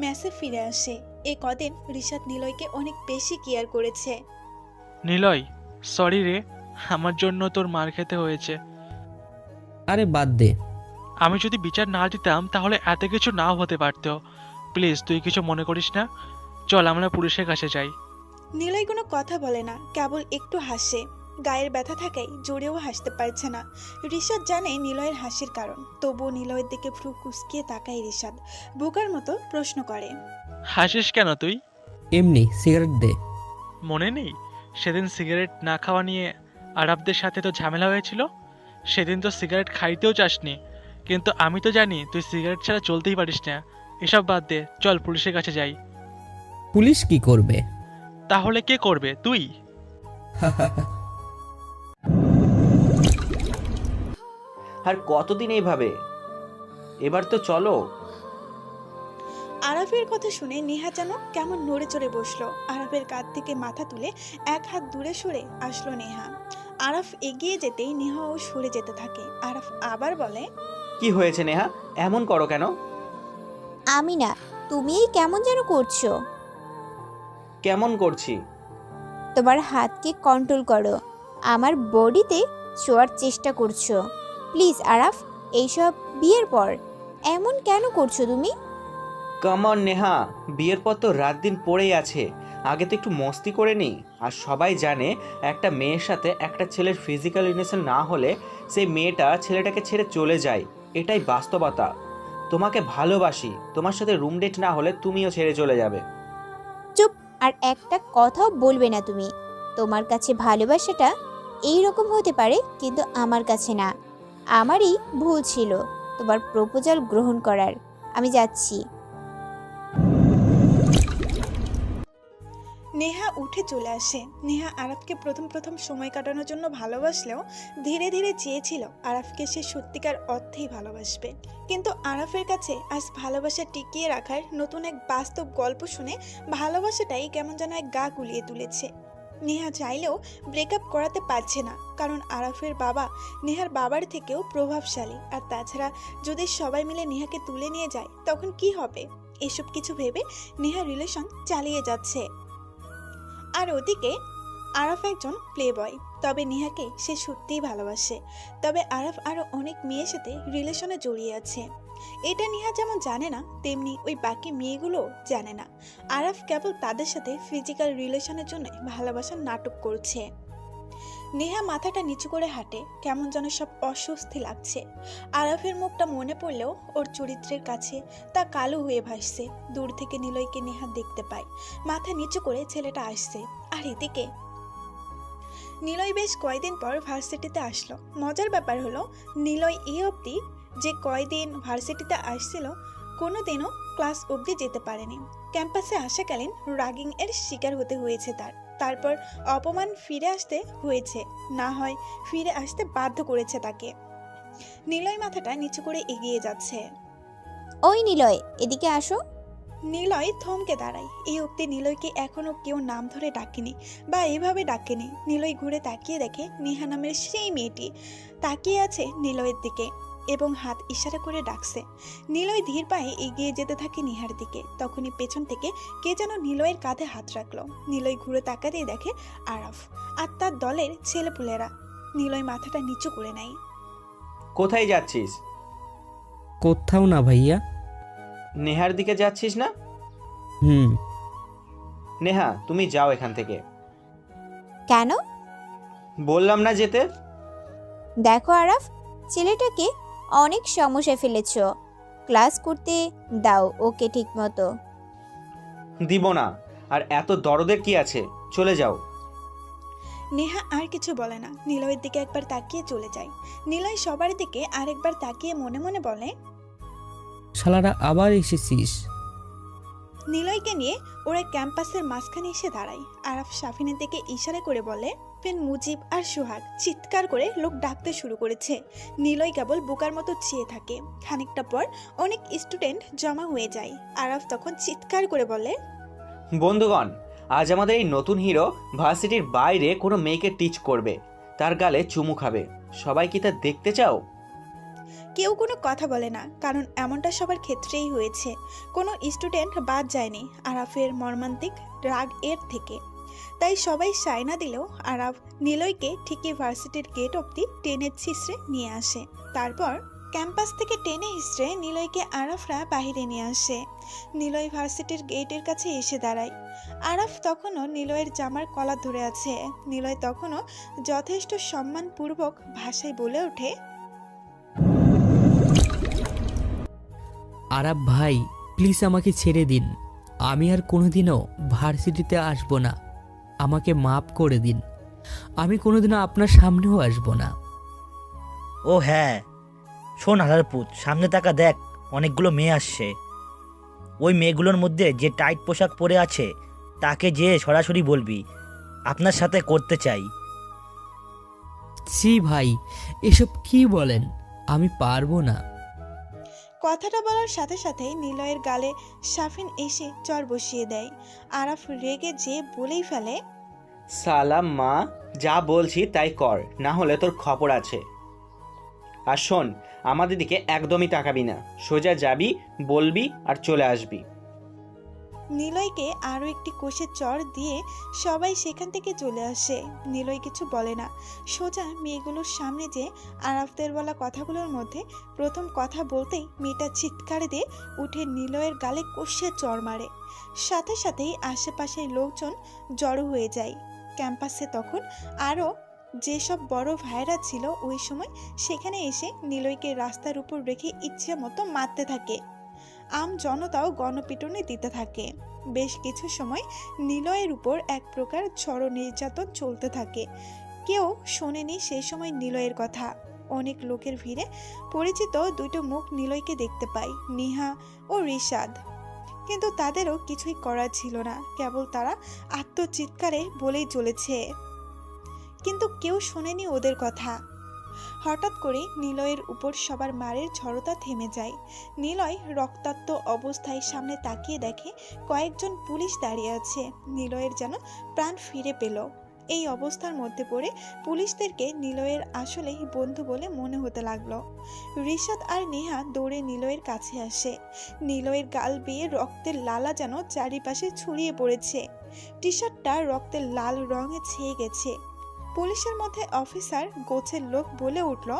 মেসে ফিরে আসে। এ কদিন ঋষাদ নিলয়কে অনেক বেশি কেয়ার করেছে। নিলয়, সরি রে, আমার জন্য তোর মার খেতে হয়েছে। আরে বাদ দে। আমি যদি বিচার না দিতাম তাহলে এত কিছু নাও হতে পারতো। প্লিজ তুই কিছু মনে করিস না, চল আমরা পুলিশের কাছে যাই। নিলয় কোনো কথা বলে না, কেবল একটু হাসে। গায়ের ব্যথা থাকায় জোরেও হাসতে পারছে না। ঋষাদ জানে নিলয়ের হাসির কারণ, তবুও নিলয়ের দিকে ভ্রু কুঁচকিয়ে তাকায় ঋষাদ। বোকার মতো প্রশ্ন করে, হাসিস কেন তুই? এমনি সিগারেট দে। মনে নেই সেদিন সিগারেট না খাওয়া নিয়ে আরবদের সাথে তো ঝামেলা হয়েছিল? সেদিন তো সিগারেট খাইতেও চাসনি, কিন্তু আমি তো জানি তুই সিগারেট ছাড়া চলতেই পারিস না। এসব বাদ দে, চল পুলিশের কাছে যাই। পুলিশ কি করবে? তাহলে কে করবে? তুই। আর কতদিন এইভাবে? এবার তো চলো। আরাফের কথা শুনে নেহা যেন কেমন নড়ে চড়ে বসলো। আরাফের কাঁধ থেকে মাথা তুলে এক হাত দূরে সরে আসলো নেহা। আরাফ এগিয়ে যেতেই নেহাও সরে যেতে থাকে। আরাফ আবার বলে, কি হয়েছে নেহা, এমন করো কেন? আমি না, তুমি কেমন যেন করছো। কেমন করছি? তোমার হাতকে কন্ট্রোল করো, আমার বডিতে ছোঁয়ার চেষ্টা করছো। প্লিজ আরাফ, এইসব বিয়ের পর এমন কেন করছো তুমি? কামন নেহা, বিয়ের পর তো রাত দিন পড়েই আছে, আগে তো একটু মস্তি করে নিই। আর সবাই জানে একটা মেয়ের সাথে একটা ছেলের ফিজিক্যাল রিলেশন না হলে সেই মেয়েটা ছেলেটাকে ছেড়ে চলে যায়, এটাই বাস্তবতা। তোমাকে ভালোবাসি, তোমার সাথে রুম ডেট না হলে তুমিও ছেড়ে চলে যাবে। চুপ, আর একটা কথাও বলবে না তুমি। তোমার কাছে ভালোবাসাটা এই রকম হতে পারে, কিন্তু আমার কাছে না। আমারই ভুল ছিল তোমার প্রপোজাল গ্রহণ করার। আমি যাচ্ছি। নেহা উঠে চলে আসে। নেহা আরাফকে প্রথম সময় কাটানোর জন্য ভালোবাসলেও ধীরে ধীরে চেয়েছিল আরাফকে সে সত্যিকার অর্থেই ভালোবাসবে। কিন্তু আরাফের কাছে আজ ভালোবাসা টিকিয়ে রাখার নতুন এক বাস্তব গল্প শুনে ভালোবাসাটাই কেমন যেন এক গা গুলিয়ে তুলেছে। নেহা চাইলেও ব্রেকআপ করাতে পারছে না, কারণ আরাফের বাবা নেহার বাবার থেকেও প্রভাবশালী। আর তাছাড়া যদি সবাই মিলে নেহাকে তুলে নিয়ে যায় তখন কি হবে? এসব কিছু ভেবে নেহা রিলেশন চালিয়ে যাচ্ছে। আর ওদিকে আরাফ একজন প্লে বয়, তবে নেহাকে সে সত্যিই ভালোবাসে। তবে আরাফ আরও অনেক মেয়ের সাথে রিলেশনে জড়িয়ে আছে। এটা নেহা যেমন জানে না, তেমনি ওই বাকি মেয়েগুলো জানে না। আরাফ কেবল তাদের সাথে ফিজিক্যাল রিলেশনের জন্য ভালোবাসার নাটক করছে। নেহা মাথাটা নিচু করে হাঁটে, কেমন যেন সব অস্বস্তি লাগছে। আরাফের মুখটা মনে পড়লেও ওর চরিত্রের কাছে তা কালো হয়ে ভাসছে। দূর থেকে নিলয়কে নেহা দেখতে পায়, মাথা নিচু করে ছেলেটা আসছে। আর এদিকে নিলয় বেশ কয়দিন পর ভার্সিটিতে আসলো। মজার ব্যাপার হলো, নিলয় এই অবধি যে কয়দিন ভার্সিটিতে আসছিল কোনোদিনও ক্লাস অবধি যেতে পারেনি। ক্যাম্পাসে আসাকালীন র্যাগিং এর শিকার হতে হয়েছে তারপর অপমান ফিরে আসতে হয়েছে, না হয় ফিরে আসতে বাধ্য করেছে তাকে। নিলয় মাথাটা নিচু করে এগিয়ে যাচ্ছে। ওই নিলয়, এদিকে আসো। নিলয় থমকে দাঁড়ায়। এই অবধি নিলয়কে এখনো কেউ নাম ধরে ডাকেনি বা এভাবে ডাকেনি। নিলয় ঘুরে তাকিয়ে দেখে নেহা নামের সেই মেয়েটি তাকিয়ে আছে নিলয়ের দিকে এবং হাত ইশারা করে ডাকছে। নিলয় ধীর পায়ে এগিয়ে যেতে থাকে নেহার দিকে। তখনই পেছন থেকে কে যেন নিলয়ের কাঁধে হাত রাখলো। নিলয় ঘুরে তাকাতেই দেখে আরাফ আর তার দলের ছেলেপুলেরা। নিলয় মাথাটা নিচু করে নেয়। কোথায় যাচ্ছিস? কোথাও না ভাইয়া। নেহার দিকে যাচ্ছিস না? হুম। নেহা, তুমি যাও এখান থেকে। কেন? বললাম না যেতে। দেখো আরাফ, ছেলেটাকে অনেক সমস্যায় ফেলেছ। ক্লাস করতে দাও ওকে ঠিক মতো। দিব না। আর এত দরদের কি আছে? চলে যাও। নেহা আর কিছু বলে না, নিলয়ের দিকে একবার তাকিয়ে চলে যায়। নিলয় সবার দিকে আরেকবার তাকিয়ে মনে মনে বলে, শালারা আবার এসেছিস। নিলয়কে নিয়ে ওরা ক্যাম্পাসের মাঝখানে এসে দাঁড়ায়। আরাফ শাফিনের দিকে ইশারা করে বলে, ফেন মুজিব আর সোহাগ চিৎকার করে লোক ডাকতে শুরু করেছে। নিলয় কেবল বোকার মতো চেয়ে থাকে। খানিকটা পর অনেক স্টুডেন্ট জমা হয়ে যায়। আরাফ তখন চিৎকার করে বলে, বন্ধুগণ, আজ আমাদের এই নতুন হিরো ভার্সিটির বাইরে কোনো মেয়েকে টিচ করবে, তার গালে চুমু খাবে। সবাই কি তা দেখতে চাও? কেউ কোনো কথা বলে না, কারণ এমনটা সবার ক্ষেত্রেই হয়েছে। কোনো স্টুডেন্ট বাদ যায়নি আরাফের মর্মান্তিক রাগ এর থেকে। তাই সবাই সায়না দিলেও আরাফ নিলয়কে ঠিকই ভার্সিটির গেট অবধি টেনে ছিঁচড়ে নিয়ে আসে। তারপর ক্যাম্পাস থেকে টেনে হিসড়ে নিলয়কে আরাফরা বাহিরে নিয়ে আসে। নিলয় ভার্সিটির গেটের কাছে এসে দাঁড়ায়। আরাফ তখনও নিলয়ের জামার কলার ধরে আছে। নিলয় তখনও যথেষ্ট সম্মানপূর্বক ভাষায় বলে ওঠে, আরাব ভাই, প্লিজ আমাকে ছেড়ে দিন। আমি আর কোনোদিনও ভার্সিটিতে আসব না। আমাকে মাফ করে দিন। আমি কোনোদিনও আপনার সামনেও আসব না। ও হ্যাঁ, শোন হালারপুত, সামনে তাকা দেখ, অনেকগুলো মেয়ে আসছে। ওই মেয়েগুলোর মধ্যে যে টাইট পোশাক পরে আছে তাকে যে সরাসরি বলবি আপনার সাথে করতে চাই। জি ভাই, এসব কি বলেন? আমি পারবো না। কথাটা বলার সাথে সাথে নিলয়ের গালে শাফিন এসে চর বসিয়ে দেয়। আরাফ রেগে যে বলেই ফেলে, সালাম মা, যা বলছি তাই কর, না হলে তোর খবর আছে। আর শোন, আমাদের দিকে একদমই তাকাবি না, সোজা যাবি, বলবি আর চলে আসবি। নিলয়কে আরও একটি কোষে চর দিয়ে সবাই সেখান থেকে চলে আসে। নিলয় কিছু বলে না, সোজা মেয়েগুলোর সামনে যে আরাফদের বলা কথাগুলোর মধ্যে প্রথম কথা বলতেই মেয়েটা চিৎকার দিয়ে উঠে নিলয়ের গালে কষে চর মারে। সাথে সাথেই আশেপাশের লোকজন জড়ো হয়ে যায়। ক্যাম্পাসে তখন আরও যেসব বড় ভাইরা ছিল ওই সময় সেখানে এসে নিলয়কে রাস্তার উপর রেখে ইচ্ছে মতো মারতে থাকে। আম জনতাও গণপিটুনি দিতে থাকে। বেশ কিছু সময় নিলয়ের উপর এক প্রকার ঝড় নির্যাতন চলতে থাকে। কেউ শোনেনি সেই সময় নিলয়ের কথা। অনেক লোকের ভিড়ে পরিচিত দুটো মুখ নিলয়কে দেখতে পায়, নিহা ও রিশাদ। কিন্তু তাদেরও কিছুই করার ছিল না, কেবল তারা আত্মচিৎকারে বলেই চলেছে। কিন্তু কেউ শোনেনি ওদের কথা। হঠাৎ করে নিলয়ের উপর সবার মারের ঝড়তা থেমে যায়। নিলয় রক্তাক্ত অবস্থায় সামনে তাকিয়ে দেখে কয়েকজন পুলিশ দাঁড়িয়ে আছে। নিলয়ের যেন প্রাণ ফিরে পেল। এই অবস্থার মধ্যে পড়ে পুলিশদেরকে নিলয়ের আসলেই বন্ধু বলে মনে হতে লাগলো। রিশাদ আর নেহা দৌড়ে নিলয়ের কাছে আসে। নিলয়ের গাল বেয়ে রক্তের লালা যেন চারিপাশে ছড়িয়ে পড়েছে। টি শার্টটা রক্তের লাল রঙে ছেয়ে গেছে। পুলিশের মধ্যে অফিসার গোছের লোক বলে উঠল,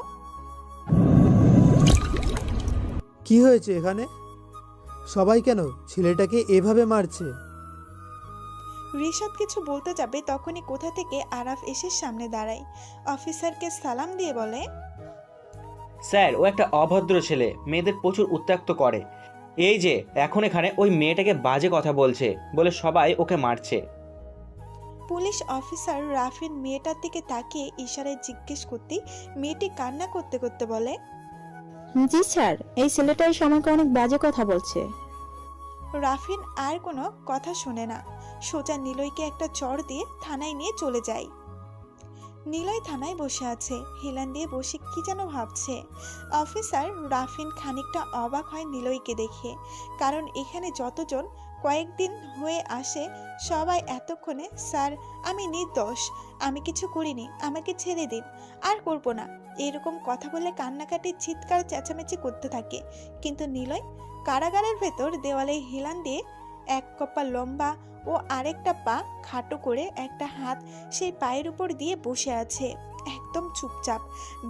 কি হয়েছে এখানে? সবাই কেন ছেলেটাকে এভাবে মারছে? রিশাদ কিছু বলতে যাবে তখনই কোথা থেকে আরাফ এসে সামনে দাঁড়ায়। অফিসারকে সালাম দিয়ে বলে, স্যার, ও একটা অভদ্র ছেলে, মেয়েদের প্রচুর উত্ত্যক্ত করে। এই যে এখন এখানে ওই মেয়েটাকে বাজে কথা বলছে বলে সবাই ওকে মারছে। পুলিশ অফিসার রাফিন মেয়েটার দিকে তাকিয়ে ইশারায় জিজ্ঞেস করতেই মেয়েটি কান্না করতে করতে বলে, জি স্যার, এই ছেলেটা এই সময়কে অনেক বাজে কথা বলছে। রাফিন আর কোনো কথা শোনে না, সোজা নিলয়কে একটা চড় দিয়ে থানায় নিয়ে চলে যায়। নিলয় থানায় বসে আছে, হেলান দিয়ে বসে কি যেন ভাবছে। অফিসার রাফিন খানিকটা অবাক হয় নিলয়কে দেখে, কারণ এখানে যতজন কয়েকদিন হয়ে আসে সবাই এতক্ষণে, স্যার আমি নির্দোষ, আমি কিছু করিনি, আমাকে ছেড়ে দিন, আর করবো না, এরকম কথা বলে কান্নাকাটি চিৎকার চেঁচামেচি করতে থাকে। কিন্তু নিলয় কারাগারের ভেতর দেওয়ালে হেলান দিয়ে এক কপা লম্বা ও আরেকটা পা খাটো করে একটা হাত সেই পায়ের উপর দিয়ে বসে আছে, একদম চুপচাপ।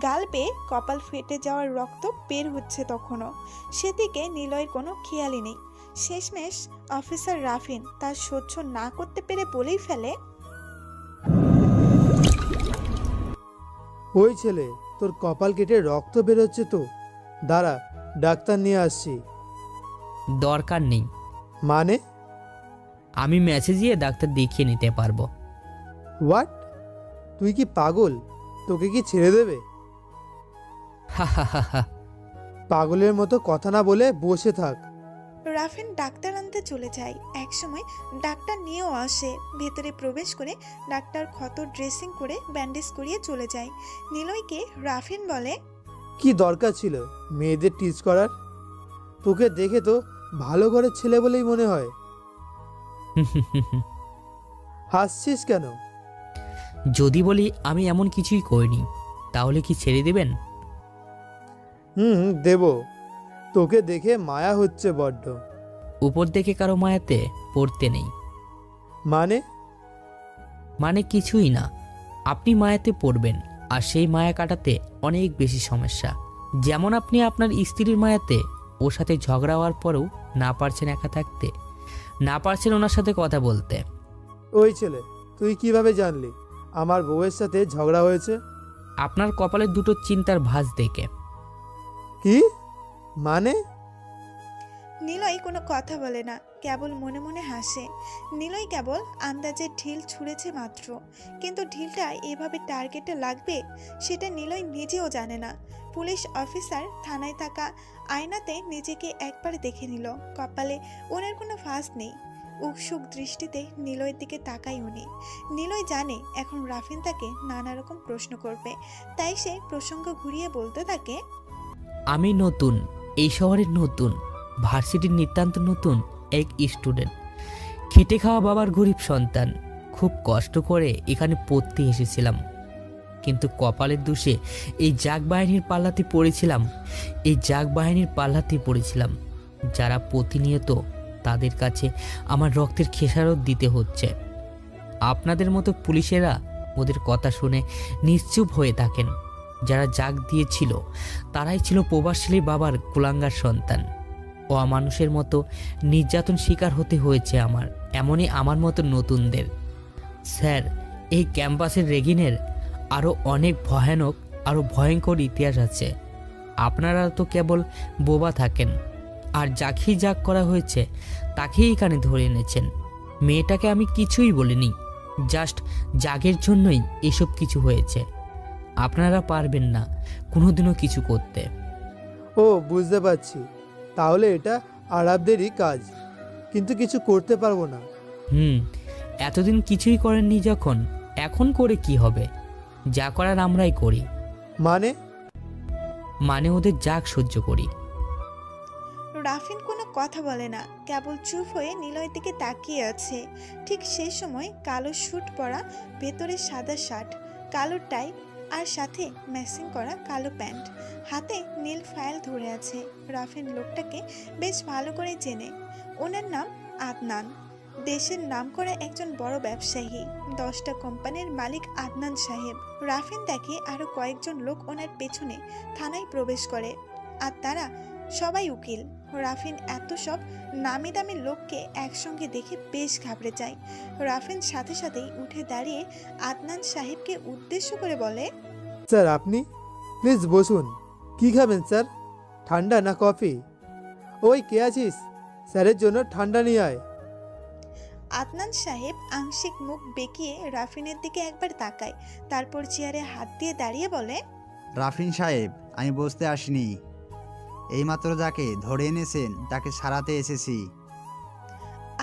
গাল বেয়ে কপাল ফেটে যাওয়ার রক্ত বের হচ্ছে তখনও। সেদিকে নিলয়ের কোনো খেয়ালই নেই। শেষমেশ অফিসার রাফিন তার সহ্য না করতে পেরে বলেই ফেলে, ওই ছেলে, তোর কপাল কেটে রক্ত বেরোচ্ছে তো, দাঁড়া ডাক্তার নিয়ে আসছি। দরকার নেই, মানে? আমি মেসেজে ডাক্তার দেখিয়ে নিতে পারবো। হোয়াট? তুই কি পাগল? তোকে কি ছেড়ে দেবে? হা হা হা হা। পাগলের মতো কথা না বলে বসে থাক। রাফিন ডাক্তার আনতে চলে যায়। একসময় ডাক্তার নিয়েও আসে। ভেতরে প্রবেশ করে ডাক্তার ক্ষত ড্রেসিং করে ব্যান্ডেজ করিয়ে চলে যায়। নিলয়কে রাফিন বলে, কি দরকার ছিল মেয়েদের টিজ করার? তোকে দেখে তো ভালো ঘরের ছেলে বলেই মনে হয়। হাসছিস কেন? যদি বলি আমি এমন কিছুই করিনি, তাহলে কি ছেড়ে দেবেন? দেব। তোকে দেখে মায়া হচ্ছে বড্ড। উপর দেখে কারো মায়াতে পড়তে নেই। মানে? মানে কিছুই না, আপনি মায়াতে পড়বেন, আর সেই মায়া কাটাতে অনেক বেশি সমস্যা। যেমন আপনি আপনার স্ত্রীর মায়াতে ওর সাথে ঝগড়া হওয়ার পরেও না পারছেন একা থাকতে, না পারছেন ওনার সাথে কথা বলতে। ওই ছেলে, তুই কিভাবে জানলি আমার বউয়ের সাথে ঝগড়া হয়েছে? আপনার কপালে দুটো চিন্তার ভাঁজ দেখে। কি মানে? নিলয় কোনো কথা বলে না, কেবল মনে মনে হাসে। নিলয় কেবল আন্দাজে ঢিল ছুঁড়েছে মাত্র, কিন্তু ঢিলটা এভাবে টার্গেটে লাগবে সেটা নিলয় নিজেও জানে না। পুলিশ অফিসার থানায় থাকা আয়নাতে নিজেকে একবার দেখে নিল। কপালে ওনার কোনো ফাঁস নেই। উৎসুক দৃষ্টিতে নিলয়ের দিকে তাকায় উনি। নিলয় জানে এখন রাফিন তাকে নানা রকম প্রশ্ন করবে, তাই সে প্রসঙ্গ ঘুরিয়ে বলতে থাকে, আমি নতুন, এই শহরের নতুন, ভার্সিটির নিতান্ত নতুন এক স্টুডেন্ট, খেটে খাওয়া বাবার গরিব সন্তান। খুব কষ্ট করে এখানে পড়তে এসেছিলাম, কিন্তু কপালের দোষে এই জাগ বাহিনীর পাল্লাতে পড়েছিলাম, যারা প্রতিনিয়ত তাদের কাছে আমার রক্তের খেসারত দিতে হচ্ছে। আপনাদের মতো পুলিশেরা ওদের কথা শুনে নিশ্চুপ হয়ে থাকেন। যারা জাগ দিয়েছিল তারাই ছিল প্রভাবশালী বাবার কুলাঙ্গার সন্তান। অমানুষের মতো নির্যাতন শিকার হতে হয়েছে আমার, এমনই আমার মতো নতুনদের। স্যার, এই ক্যাম্পাসের রেগিনের আরও অনেক ভয়ানক, আরও ভয়ঙ্কর ইতিহাস আছে। আপনারা তো কেবল বোবা থাকেন, আর যাকেই জাগ করা হয়েছে তাকেই এখানে ধরে এনেছেন। মেয়েটাকে আমি কিছুই বলিনি, জাস্ট জাগের জন্যই এসব কিছু হয়েছে। আপনারা পারবেন না কোনোদিনও কিছু করতে। ও, বুঝতে পারছি, তাহলে এটা আরবদেরই কাজ, কিন্তু কিছু করতে পারবো না। এতদিন কিছুই করেননি যখন, এখন করে কি হবে? যা করার আমরাই করি। মানে ওদের জাগ সহ্য করি। রাফিন কোনো কথা বলে না, কেবল চুপ হয়ে নিলয়ের দিকে তাকিয়ে আছে। ঠিক সেই সময় কালো স্যুট পরা, ভেতরে সাদা শার্ট, কালো টাই আর সাথে ম্যাচিং করা কালো প্যান্ট, হাতে নীল ফাইল ধরে আছে। রাফিন লোকটাকে বেশ ভালো করে চেনে। ওনার নাম আদনান, দেশের নামকরা একজন বড় ব্যবসায়ী, 10টা কোম্পানির মালিক আদনান সাহেব। রাফিন দেখে আরো কয়েকজন লোক ওনার পেছনে থানায় প্রবেশ করে, আর তারা সবাই উকিল। রাফিন এত সব নামি দামি লোককে একসঙ্গে দেখে বেশ ঘাবড়ে যায়। রাফিন সাথে সাথেই উঠে দাঁড়িয়ে আদনান সাহেবকে উদ্দেশ্য করে বলে, স্যার আপনি প্লিজ বসুন। কি খাবেন স্যার, ঠান্ডা না কফি? ওই কে আছিস, স্যারের জন্য ঠান্ডা নিয়ে আয়। আদনান সাহেব আংশিক মুখ বেঁকিয়ে রাফিনের দিকে একবার তাকায়, তারপর চেয়ারে হাত দিয়ে দাঁড়িয়ে বলে, রাফিন সাহেব, আমি বসতে আসিনি, এইমাত্র যাকে ধরে এনেছেন তাকে সারাতে এসেছি।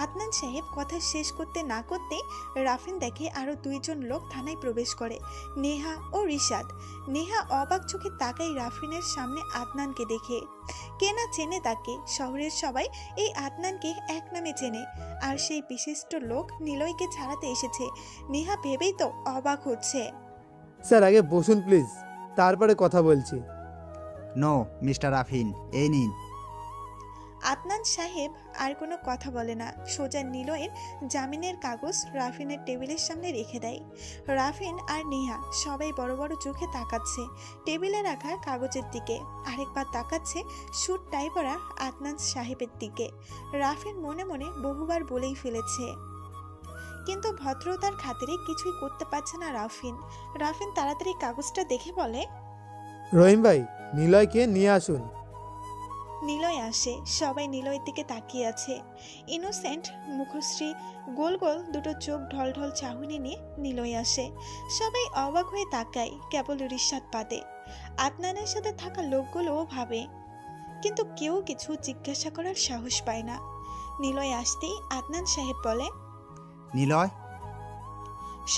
আদনান সাহেব কথা শেষ করতে না করতেই রাফিন দেখে আরো দুইজন লোক থানায় প্রবেশ করে, নেহা ও রিশাদ। নেহা অবাক চোখে তাকায় রাফিনের সামনে আদনানকে দেখে। কে না চেনে তাকে, শহরের সবাই এই আদনানকে এক নামে চেনে। আর সেই বিশিষ্ট লোক নিলয়কে ছাড়াতে এসেছে। নেহা ভেবেই তো অবাক হচ্ছে। স্যার আগে বসুন প্লিজ, তারপরে কথা বলছি। নো মিস্টার রাফিন, এই নিন। আদনান সাহেব আর কোনো কথা বলে না, সোজা নিলয়ের জামিনের কাগজ রাফিনের টেবিলের সামনে রেখে দেয়। রাফিন আর নেহা সবাই বড় বড় চোখে তাকাচ্ছে টেবিলে রাখা কাগজের দিকে, আরেকবার তাকাচ্ছে স্যুট টাই পরা আদনান সাহেবের দিকে। রাফিন মনে মনে বহুবার বলেই ফেলেছে, কিন্তু ভদ্রতার খাতিরে কিছুই করতে পারছে না রাফিন। রাফিন তাড়াতাড়ি কাগজটা দেখে বলে, রহিম ভাই, নিলয়কে নিয়ে আসুন। নিলয় আসে, সবাই নিলয়ের দিকে তাকিয়ে আছে। ইনোসেন্ট মুখশ্রী, গোল গোল দুটো চোখ, ঢল ঢল চাহনি নিয়ে নিলয় আসে। সবাই অবাক হয়ে তাকায়, কেবল রিশাদ বাদে। আদনানের সাথে থাকা লোকগুলোও ভাবে, কিন্তু কেউ কিছু জিজ্ঞাসা করার সাহস পায় না। নিলয় আসতেই আদনান সাহেব বলে, নিলয়।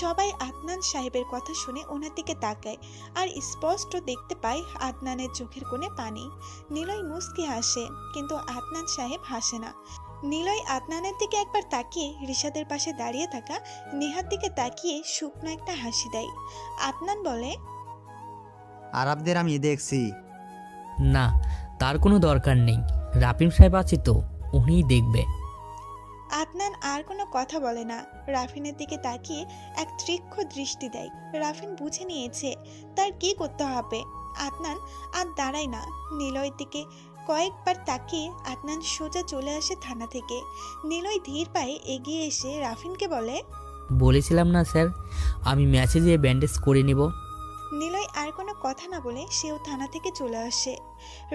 সবাই আদনান সাহেবের কথা শুনে ওনার দিকে তাকায়, আর স্পষ্ট দেখতে পায় আদনানের চোখের কোণে পানি। নিলয় মুচকি হাসে, কিন্তু আদনান সাহেব হাসে না। নিলয় আদনানের দিকে একবার তাকিয়ে রিশাদের পাশে দাঁড়িয়ে থাকা নেহার দিকে তাকিয়ে শুকনো একটা হাসি দেয়। আদনান বলে, আরবদের আমি দেখছি। না, তার কোনো দরকার নেই, রাফিন সাহেব আছে তো, উনিই দেখবে। আদনান আর কোনো কথা বলে না, রাফিনের দিকে তাকিয়ে এক তীক্ষ্ণ দৃষ্টি দেয়। রাফিন বুঝে নিয়েছে তার কি করতে হবে। আদনান আর দাঁড়ায় না, নিলয়ের দিকে কয়েকবার তাকিয়ে আদনান সোজা চলে আসে থানা থেকে। নিলয় ধীর পায়ে এগিয়ে এসে রাফিনকে বলে, বলেছিলাম না স্যার, আমি ম্যাচে যেয়ে ব্যান্ডেজ করে নিব। নিলয় আর কোনো কথা না বলে সেও থানা থেকে চলে আসে।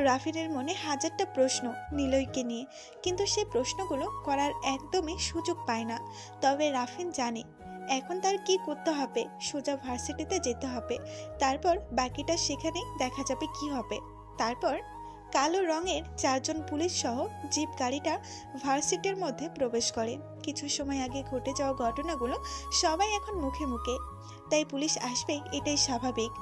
রাফিনের মনে হাজারটা প্রশ্ন নিলয়কে নিয়ে, কিন্তু সে প্রশ্নগুলো করার একদমই সুযোগ পায় না। তবে রাফিন জানে এখন তার কি করতে হবে, সোজা ভার্সিটিতে যেতে হবে, তারপর বাকিটা সেখানেই দেখা যাবে কি হবে। তারপর কালো রঙের 4 জন পুলিশ সহ জিপ গাড়িটা ভার্সিটির মধ্যে প্রবেশ করে। কিছু সময় আগে ঘটে যাওয়া ঘটনাগুলো সবাই এখন মুখে মুখে, তাই পুলিশ আসবে এটাই স্বাভাবিক।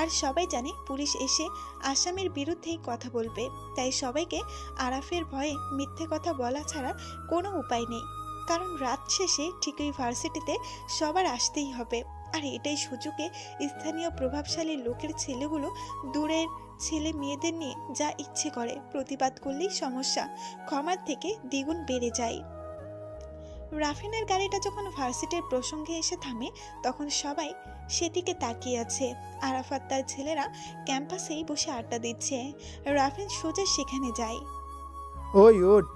আর সবাই জানে পুলিশ এসে আসামির বিরুদ্ধেই কথা বলবে, তাই সবাইকে আরাফের ভয়ে মিথ্যে কথা বলা ছাড়া কোনো উপায় নেই। কারণ রাত শেষে ঠিকই ভার্সিটিতে সবার আসতেই হবে। আর এটাই সুযোগে স্থানীয় প্রভাবশালী লোকের ছেলেগুলো দূরের ছেলে মেয়েদের নিয়ে যা ইচ্ছে করে, প্রতিবাদ করলেই সমস্যা ক্ষমার থেকে দ্বিগুণ বেড়ে যায়। রাফিনের গাড়িটা যখন ভার্সিটির প্রসঙ্গে এসে থামে, তখন সবাই সেদিকে তাকিয়ে আছে। আরাফাত তার ছেলেরা ক্যাম্পাসেই বসে আড্ডা দিচ্ছে। রাফিন সোজা সেখানে যায়। ওই ওঠ।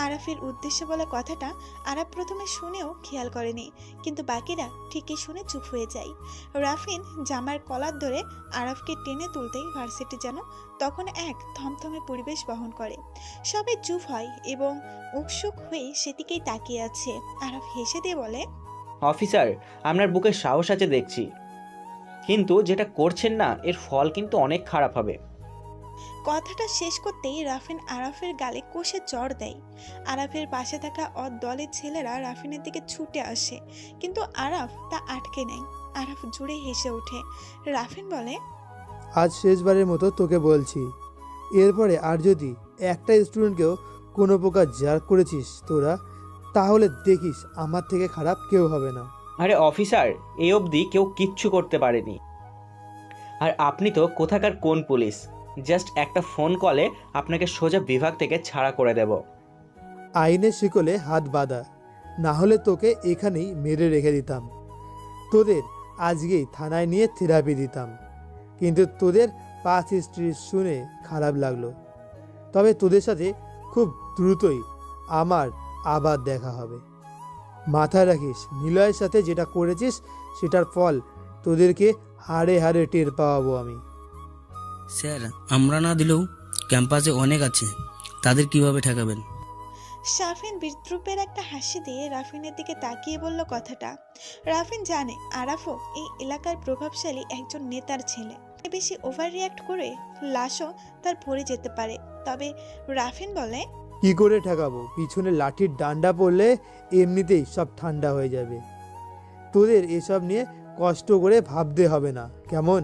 আরাফের উদ্দেশ্যে বলা কথাটা আরাফ প্রথমে শুনেও খেয়াল করেনি, কিন্তু বাকিরা ঠিকই শুনে চুপ হয়ে যায়। রাফিন জামার কলার ধরে আরাফকে টেনে তুলতেই ভার্সিটি যেন তখন এক থমথমে পরিবেশ বহন করে। সবাই চুপ হয় এবং উৎসুক হয়ে সেদিকেই তাকিয়ে আছে। আরাফ হেসে দিয়ে বলে, অফিসার, আপনার বুকে সাহস আছে দেখছি, কিন্তু যেটা করছেন না এর ফল কিন্তু অনেক খারাপ হবে। কথাটা শেষ করতেই রাফিন আরাফের গালে কষে চড় দেয়। আরাফের পাশে থাকা দলের ছেলেরা রাফিনের দিকে ছুটে আসে, কিন্তু আরাফ তা আটকে নেয়। আরাফ জোরে হেসে ওঠে। রাফিন বলে, আজ শেষবারের মতো তোকে বলছি, এরপরে আর যদি একটা স্টুডেন্টকেও কোনো প্রকার জার্ক করেছিস তোরা, তাহলে দেখিস আমার থেকে খারাপ কেউ হবে না। আরে অফিসার, এই অবধি কেউ কিচ্ছু করতে পারেনি, আর আপনি তো কোথাকার কোন পুলিশ? জাস্ট একটা ফোন কলে আপনাকে সোজা বিভাগ থেকে ছাড়া করে দেব। আইনের শিকলে হাত বাঁধা, না হলে তোকে এখানেই মেরে রেখে দিতাম। তোদের আজকেই থানায় নিয়ে থেরাপি দিতাম, কিন্তু তোদের পাস্ট হিস্ট্রি শুনে খারাপ লাগলো, তবে তোদের সাথে খুব দ্রুতই আমার আবার দেখা হবে। মাথায় রাখিস, নিলয়ের সাথে যেটা করেছিস সেটার ফল তোদেরকে হাড়ে হাড়ে টের পাওয়াবো আমি। স্যার, আমরা না দিলেও ক্যাম্পাসে অনেক আছে, তাদের কিভাবে ঠেকাবেন? শাফিন বিদ্রুপের একটা হাসি দিয়ে রাফিনের দিকে তাকিয়ে বলল কথাটা। রাফিন জানে আরাফও এই এলাকার প্রভাবশালী একজন নেতার ছেলে, বেশি ওভার রিয়াক্ট করে লাশও তার পড়ে যেতে পারে। তবে রাফিন বলে, কি করে ঠেকাবো? পিছনে লাঠির ডান্ডা পড়লে এমনিতেই সব ঠান্ডা হয়ে যাবে। তোদের এসব নিয়ে কষ্ট করে ভাবতে হবে না, কেমন?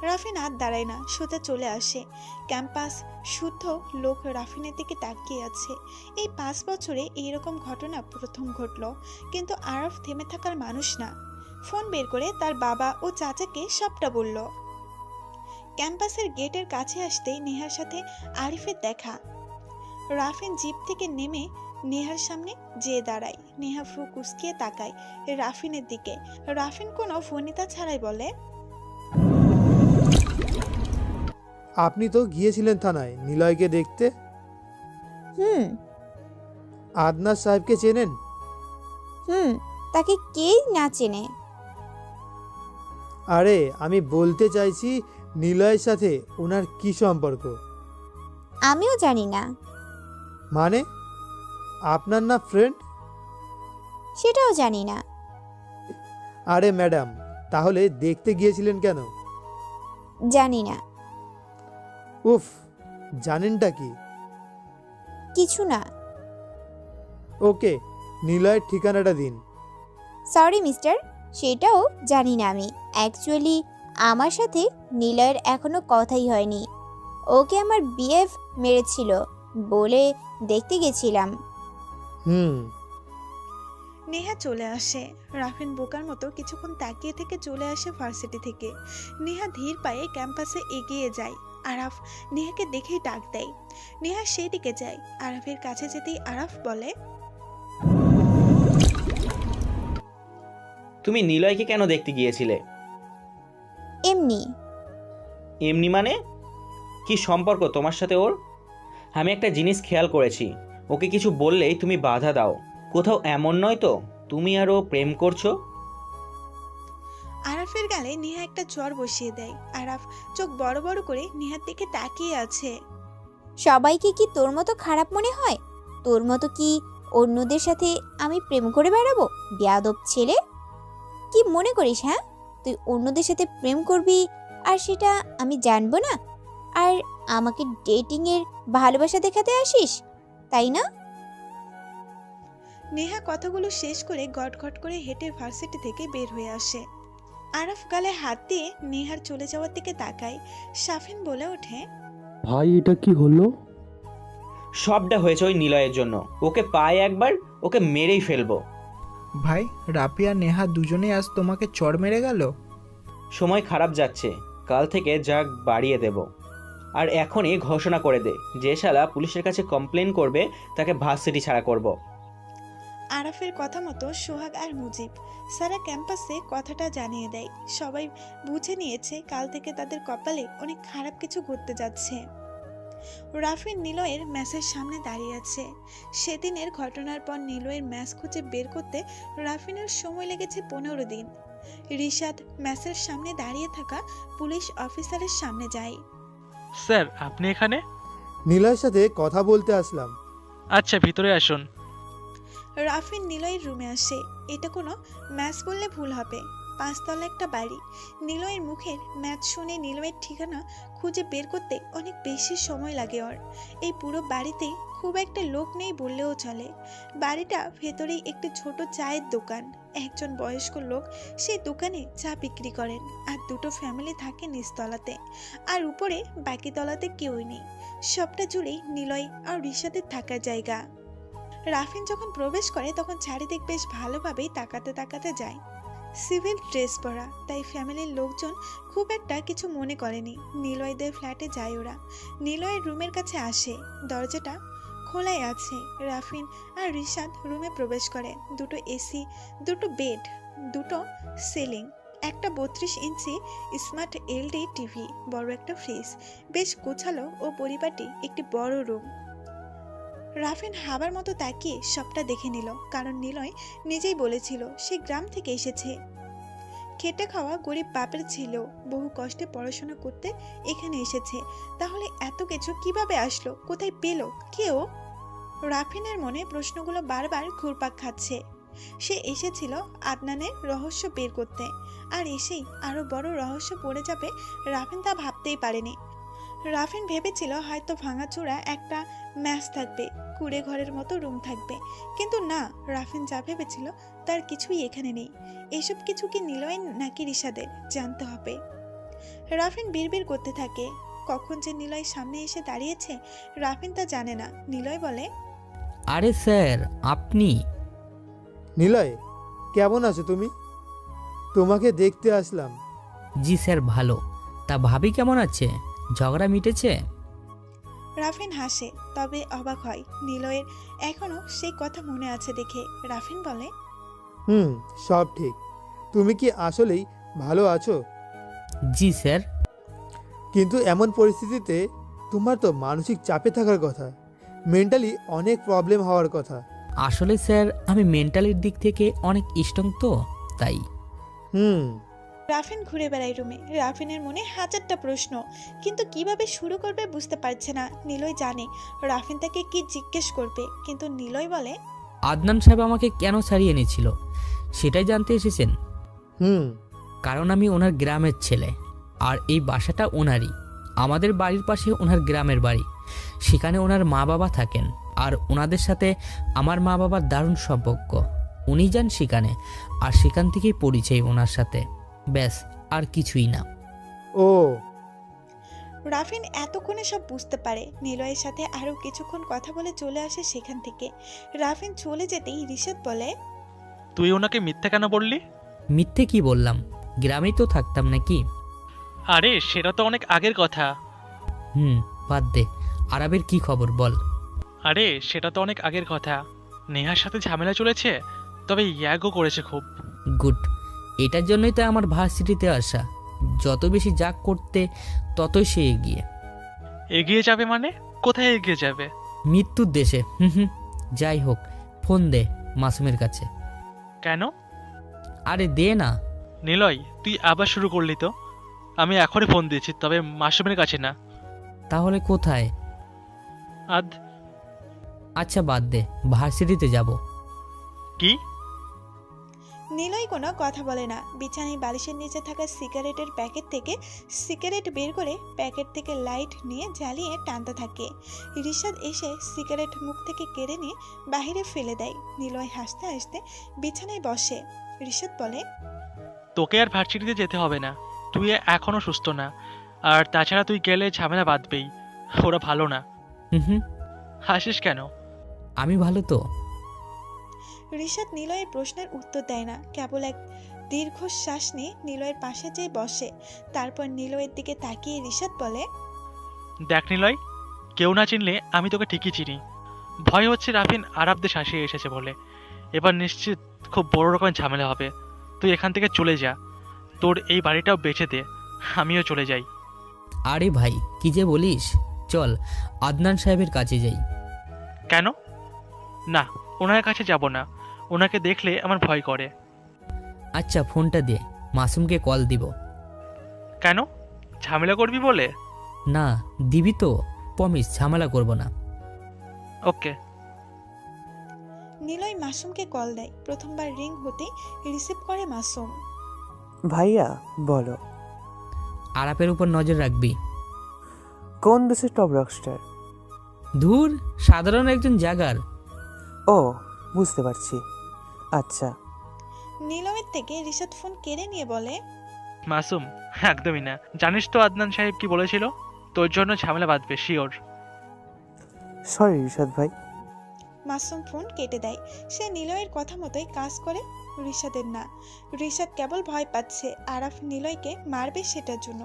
রাফিন আর দাঁড়ায় না, সোজা চলে আসে। ক্যাম্পাস শুদ্ধ লোক রাফিনের দিকে তাকিয়ে আছে। এই 5 বছরে এইরকম ঘটনা প্রথম ঘটল, কিন্তু আরাফ থেমে থাকার মানুষ না। ফোন বের করে তার বাবা ও চাচাকে সবটা বলল। ক্যাম্পাসের গেটের কাছে আসতেই নেহার সাথে আরিফের দেখা। রাফিন জিপ থেকে নেমে নেহার সামনে যেয়ে দাঁড়ায়। নেহা ফ্রু কুঁচকিয়ে তাকায় রাফিনের দিকে। রাফিন কোনো ফোনিতা ছাড়াই বলে, আপনি তো গিয়েছিলেন থানায় নিলয়কে দেখতে। আদনান সাহেবকে চেনেন? তাকে কেই না চেনে। আরে আমি বলতে চাইছি নিলয়ের সাথে ওনার কি সম্পর্ক? আমিও জানি না। মানে আপনার না ফ্রেন্ড? সেটাও জানি না। আরে ম্যাডাম, তাহলে দেখতে গিয়েছিলেন কেন? জানি না। উফ, জানেনটা কি? কিছু না। ওকে, নিলয়ের ঠিকানাটা দিন। সরি মিস্টার, সেটাও জানি না আমি। অ্যাকচুয়ালি আমার সাথে নিলয়ের এখনো কথাই হয়নি। ওকে আমার বিএফ মেরেছিল বলে দেখতে গেছিলাম। নেহা চলে আসে। রাফিন বোকার মতো কিছুক্ষণ তাকিয়ে থেকে চলে আসে ভার্সিটি থেকে। নেহা ধীর পায়ে ক্যাম্পাসে এগিয়ে যায়। আরাফ নেহাকে দেখেই ডাক দেয়। নেহা সেই দিকে যায়। আরাফের কাছে যেতেই আরাফ বলে, তুমি নিলয়কে কেন দেখতে গিয়েছিলে? এমনি। এমনি মানে? কি সম্পর্ক তোমার সাথে ওর? আমি একটা জিনিস খেয়াল করেছি, ওকে কিছু বললেই তুমি বাধা দাও। কোথাও এমন নয় তো তুমি আর ও প্রেম করছো? আরাফের গালে নেহা একটা জ্বর বসিয়ে দেয়। আরাফ চোখ বড় বড় করে নেহার দিকে তাকিয়ে আছে। সবাইকে কি তোর মতো খারাপ মনে হয়? তোর মতো কি অন্যদের সাথে আমি প্রেম করে বেড়াবো? বেয়াদব ছেলে, কি মনে করিস? হ্যাঁ, তুই অন্যদের সাথে প্রেম করবি আর সেটা আমি জানবো না? আর আমাকে ডেটিং এর ভালোবাসা দেখাতে আসিস, তাই না? নেহা কথাগুলো শেষ করে গটগট করে হেঁটে ভার্সিটি থেকে বের হয়ে আসে। আরাফ গালে হাত দিয়ে নেহার চলে যাওয়ার দিকে তাকায়। শাফিন বলে ওঠে, ভাই এটা কি হলো? সবটা হয়েছে ওই নিলয়ের জন্য। ওকে পায় একবার, ওকে মেরেই ফেলবো। ভাই, রাফি আর নেহা দুজনেই আজ তোমাকে চড় মেরে গেল। সময় খারাপ যাচ্ছে, কাল থেকে জাগ বাড়িয়ে দেব। আর এখনই ঘোষণা করে দে, যে শালা পুলিশের কাছে কমপ্লেন করবে তাকে ভার্সিটি ছাড়া করব। আরাফের কথা মতো সোহাগ আর মুজিব সারা ক্যাম্পাসে কথাটা জানিয়ে দেয়। সবাই বুঝে নিয়েছে কাল থেকে তাদের কপালে অনেক খারাপ কিছু ঘটতে যাচ্ছে। রাফিন নিলয়ের ম্যাচের সামনে দাঁড়িয়ে আছে। সেদিনের ঘটনার পর নিলয়ের ম্যাচ খুঁজে বের করতে রাফিনের সময় লেগেছে 15 দিন। রিশাদ ম্যাচের সামনে দাঁড়িয়ে থাকা পুলিশ অফিসারের সামনে যায়। স্যার, আপনি এখানে? নিলয়ের সাথে কথা বলতে আসলাম। আচ্ছা, ভিতরে আসুন। রাফিন নিলয়ের রুমে আসে। এটা কোনো ম্যাচ বললে ভুল হবে, 5 তলা একটা বাড়ি। নিলয়ের মুখের ম্যাচ শুনে নিলয়ের ঠিকানা খুঁজে বের করতে অনেক বেশি সময় লাগে ওর। এই পুরো বাড়িতে খুব একটা লোক নেই বললেও চলে। বাড়িটা ভেতরেই একটি ছোট চায়ের দোকান। একজন বয়স্ক লোক সেই দোকানে চা বিক্রি করেন, আর 2টো ফ্যামিলি থাকে নিচতলাতে, আর উপরে বাকি তলাতে কেউই নেই। সবটা জুড়েই নিলয় আর রিশাদের থাকার জায়গা। রাফিন যখন প্রবেশ করে তখন চারিদিক বেশ ভালোভাবেই তাকাতে তাকাতে যায়। সিভিল ড্রেস পরা, তাই ফ্যামিলির লোকজন খুব একটা কিছু মনে করেনি। নিলয়দের ফ্ল্যাটে যায় ওরা। নিলয়ের রুমের কাছে আসে, দরজাটা খোলাই আছে। রাফিন আর রিশাদ রুমে প্রবেশ করে। 2টো এসি, 2টো বেড, 2টো সিলিং, একটা 32 ইঞ্চি স্মার্ট এলডি টিভি, বড় একটা ফ্রিজ, বেশ গোছালো ও পরিপাটি একটি বড় রুম। রাফিন হাবার মতো তাকিয়ে সবটা দেখে নিল, কারণ নিলয় নিজেই বলেছিল সে গ্রাম থেকে এসেছে। খেটে খাওয়া গরিব বাপের ছিল, বহু কষ্টে পড়াশোনা করতে এখানে এসেছে। তাহলে এত কিছু কিভাবে আসলো, কোথায় পেল, কেউ? রাফিনের মনে প্রশ্নগুলো বারবার ঘুরপাক খাচ্ছে। সে এসেছিল আদনানের রহস্য বের করতে, আর এসেই আরো বড় রহস্য পড়ে যাবে রাফিন তা ভাবতেই পারেনি। রাফিন ভেবেছিল হয়তো ভাঙাচোরা একটা ম্যাচ থাকবে, কুড়ে ঘরের মতো রুম থাকবে, কিন্তু না, রাফিন যা ভেবেছিল তার কিছুই এখানে নেই। এসব কিছু কি নিলয় নাকি রিশাদের, জানতে হবে। রাফিন বিড়বিড় করতে থাকে। কখন যে নিলয় সামনে এসে দাঁড়িয়েছে রাফিন তা জানে না। নিলয় বলে, আরে স্যার আপনি? নিলয়, কেমন আছো তুমি? তোমাকে দেখতে আসলাম। জি স্যার ভালো। তা ভাবি কেমন আছে? ঝগড়া মিটেছে? রাফিন হাসে, তবে অবাক হয় নিলয়ের এখনো সেই কথা মনে আছে দেখে। রাফিন বলে, সব ঠিক। তুমি কি আসলেই ভালো আছো? জি স্যার। কিন্তু এমন পরিস্থিতিতে তোমার তো মানসিক চাপে থাকার কথা, মেন্টালি অনেক প্রবলেম হওয়ার কথা। আসলে স্যার আমি মেন্টালির দিক থেকে অনেক স্ট্রং তো, তাই। রাফিন ঘুরে বেড়ায় রুমে। রাফিনের মনে হাজারটা প্রশ্ন, কিন্তু কিভাবে শুরু করবে বুঝতে পারছে না। নিলয় জানে রাফিন তাকে কি জিজ্ঞেস করবে, কিন্তু নিলয় বলে, আদনান সাহেব আমাকে কেন ছাড়িয়ে এনেছিল সেটাই জানতে এসেছেন? কারণ আমি ওনার গ্রামের ছেলে, আর এই বাসাটা ওনারই। আমাদের বাড়ির পাশে ওনার গ্রামের বাড়ি, সেখানে ওনার মা বাবা থাকেন, আর ওনাদের সাথে আমার মা বাবার দারুণ সম্পর্ক। উনি যান সেখানে, আর সেখান থেকেই পরিচয় ওনার সাথে, ব্যাস, আর কিছুই না। ও, রাফিন এতক্ষণে সব বুঝতে পারে। নিলয়ের সাথে আরো কিছুক্ষণ কথা বলে চলে আসে সেখান থেকে। রাফিন চলে যেতেই রিশাদ বলে, তুই ওনাকে মিথ্যা কেন বললি? মিথ্যে কি বললাম? গ্রামেই তো থাকতাম নাকি? আরে সেটা তো অনেক আগের কথা। বাদ দে, আরবের কি খবর বল। আরে সেটা তো অনেক আগের কথা। নেহার সাথে ঝামেলা চলেছে, তবে ইয়াগও করেছে খুব। গুড, এটার জন্যই তো আমার ভার্সিটিতে আসা। যত বেশি জাগ করতে ততই সে এগিয়ে। এগিয়ে যাবে মানে? কোথায় এগিয়ে যাবে? মৃত্যুর দেশে। যাই হোক, ফোন দে মাসুমের কাছে। কেন? আরে দে না। নিলয়, তুই আবার শুরু করলি তো। আমি এখনই ফোন দিয়েছি, তবে মাসুমের কাছে না। তাহলে কোথায়? আচ্ছা বাদ দে, ভার্সিটিতে যাব। কি? নিলয় কোনো কথা বলে না। বিছানায় বালিশের নিচে থাকা সিগারেটের প্যাকেট থেকে সিগারেট বের করে প্যাকেট থেকে লাইট নিয়ে জ্বালিয়ে টানতে থাকে। রিশাদ এসে সিগারেট মুখ থেকে কেড়ে নিয়ে বাহিরে ফেলে দেয়। নিলয় হাসতে হাসতে বিছানায় বসে। রিশাদ বলে, তোকে আর ভার্সিটিতে যেতে হবে না, তুই এখনো সুস্থ না। আর তাছাড়া তুই গেলে ঝামেলা বাঁধবেই, ওরা ভালো না। হাসিস কেন? আমি ভালো তো। রিশাদ নিলয়ের প্রশ্নের উত্তর দেয় না, কেবল এক দীর্ঘশ্বাস নিয়ে নিলয়ের পাশে যেয়ে বসে। তারপর নিলয়ের দিকে তাকিয়ে রিশাদ বলে, দেখ নিলয়, কেউ না চিনলে আমি তোকে ঠিকই চিনি। ভয় হচ্ছে রাফিন আরবদের শাসিয়ে এসেছে বলে। এবার নিশ্চিত খুব বড় রকমের ঝামেলা হবে। তুই এখান থেকে চলে যা, তোর এই বাড়িটাও বেঁচে দে, আমিও চলে যাই। আরে ভাই কি যে বলিস, চল আদনান সাহেবের কাছে যাই। কেন? না, ওনার কাছে যাব না, ওনাকে দেখলে আমার ভয় করে। আচ্ছা ফোনটা দে, মাসুমকে কল দিব। কেন? ঝামেলা করবি বলে? না, দিবি তো, প্রমিস ঝামেলা করব না। ওকে। নিলয় মাসুমকে কল দেয়। প্রথমবার রিং হতে রিসিভ করে মাসুম। ভাইয়া বলো। আরাপের উপর নজর রাখবি। কোন দেশের টপ রকস্টার? ধুর, সাধারণ একজন জাগার। ও, বুঝতে পারছি। আচ্ছা। নিলয়ের থেকে রিশাদ ফোন কেড়ে নিয়ে বলে, মাসুম, একদমই না। জানিস তো আদনান সাহেব কি বলেছিল? তোর জন্য ঝামেলা বাঁধবে, শিওর। সরি রিশাদ ভাই। মাসুম ফোন কেটে দেয়। সে নিলয়ের কথা মতোই কাজ করে, রিশাদের না। রিশাদ কেবল ভয় পাচ্ছে আরাফ নিলয়কে মারবে সেটার জন্য।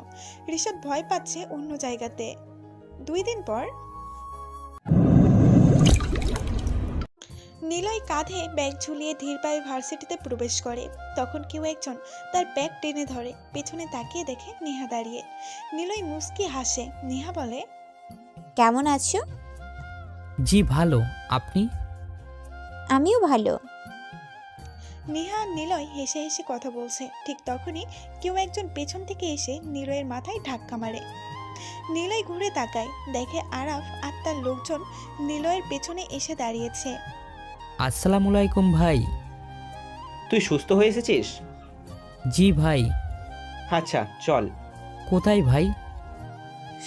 রিশাদ ভয় পাচ্ছে অন্য জায়গাতে। 2 দিন পর নিলয় কাঁধে ব্যাগ ঝুলিয়ে ধীর পায়ে ভার্সিটিতে প্রবেশ করে। তখন কেউ একজন তার ব্যাগ টেনে ধরে। পেছনে তাকিয়ে দেখে নেহা দাঁড়িয়ে। নিলয় মুস্কি হাসে। নেহা বলে, কেমন আছো? জি ভালো, আপনি? আমিও ভালো। নেহা আর নিলয় হেসে হেসে কথা বলছে। ঠিক তখনই কেউ একজন পেছন থেকে এসে নিলয়ের মাথায় ধাক্কা মারে। নিলয় ঘুরে তাকায়, দেখে আরাফ আর তার লোকজন নিলয়ের পেছনে এসে দাঁড়িয়েছে। আসসালামু আলাইকুম ভাই। তুই সুস্থ হয়ে এসেছিস? জি ভাই। আচ্ছা চল। কোথায় ভাই?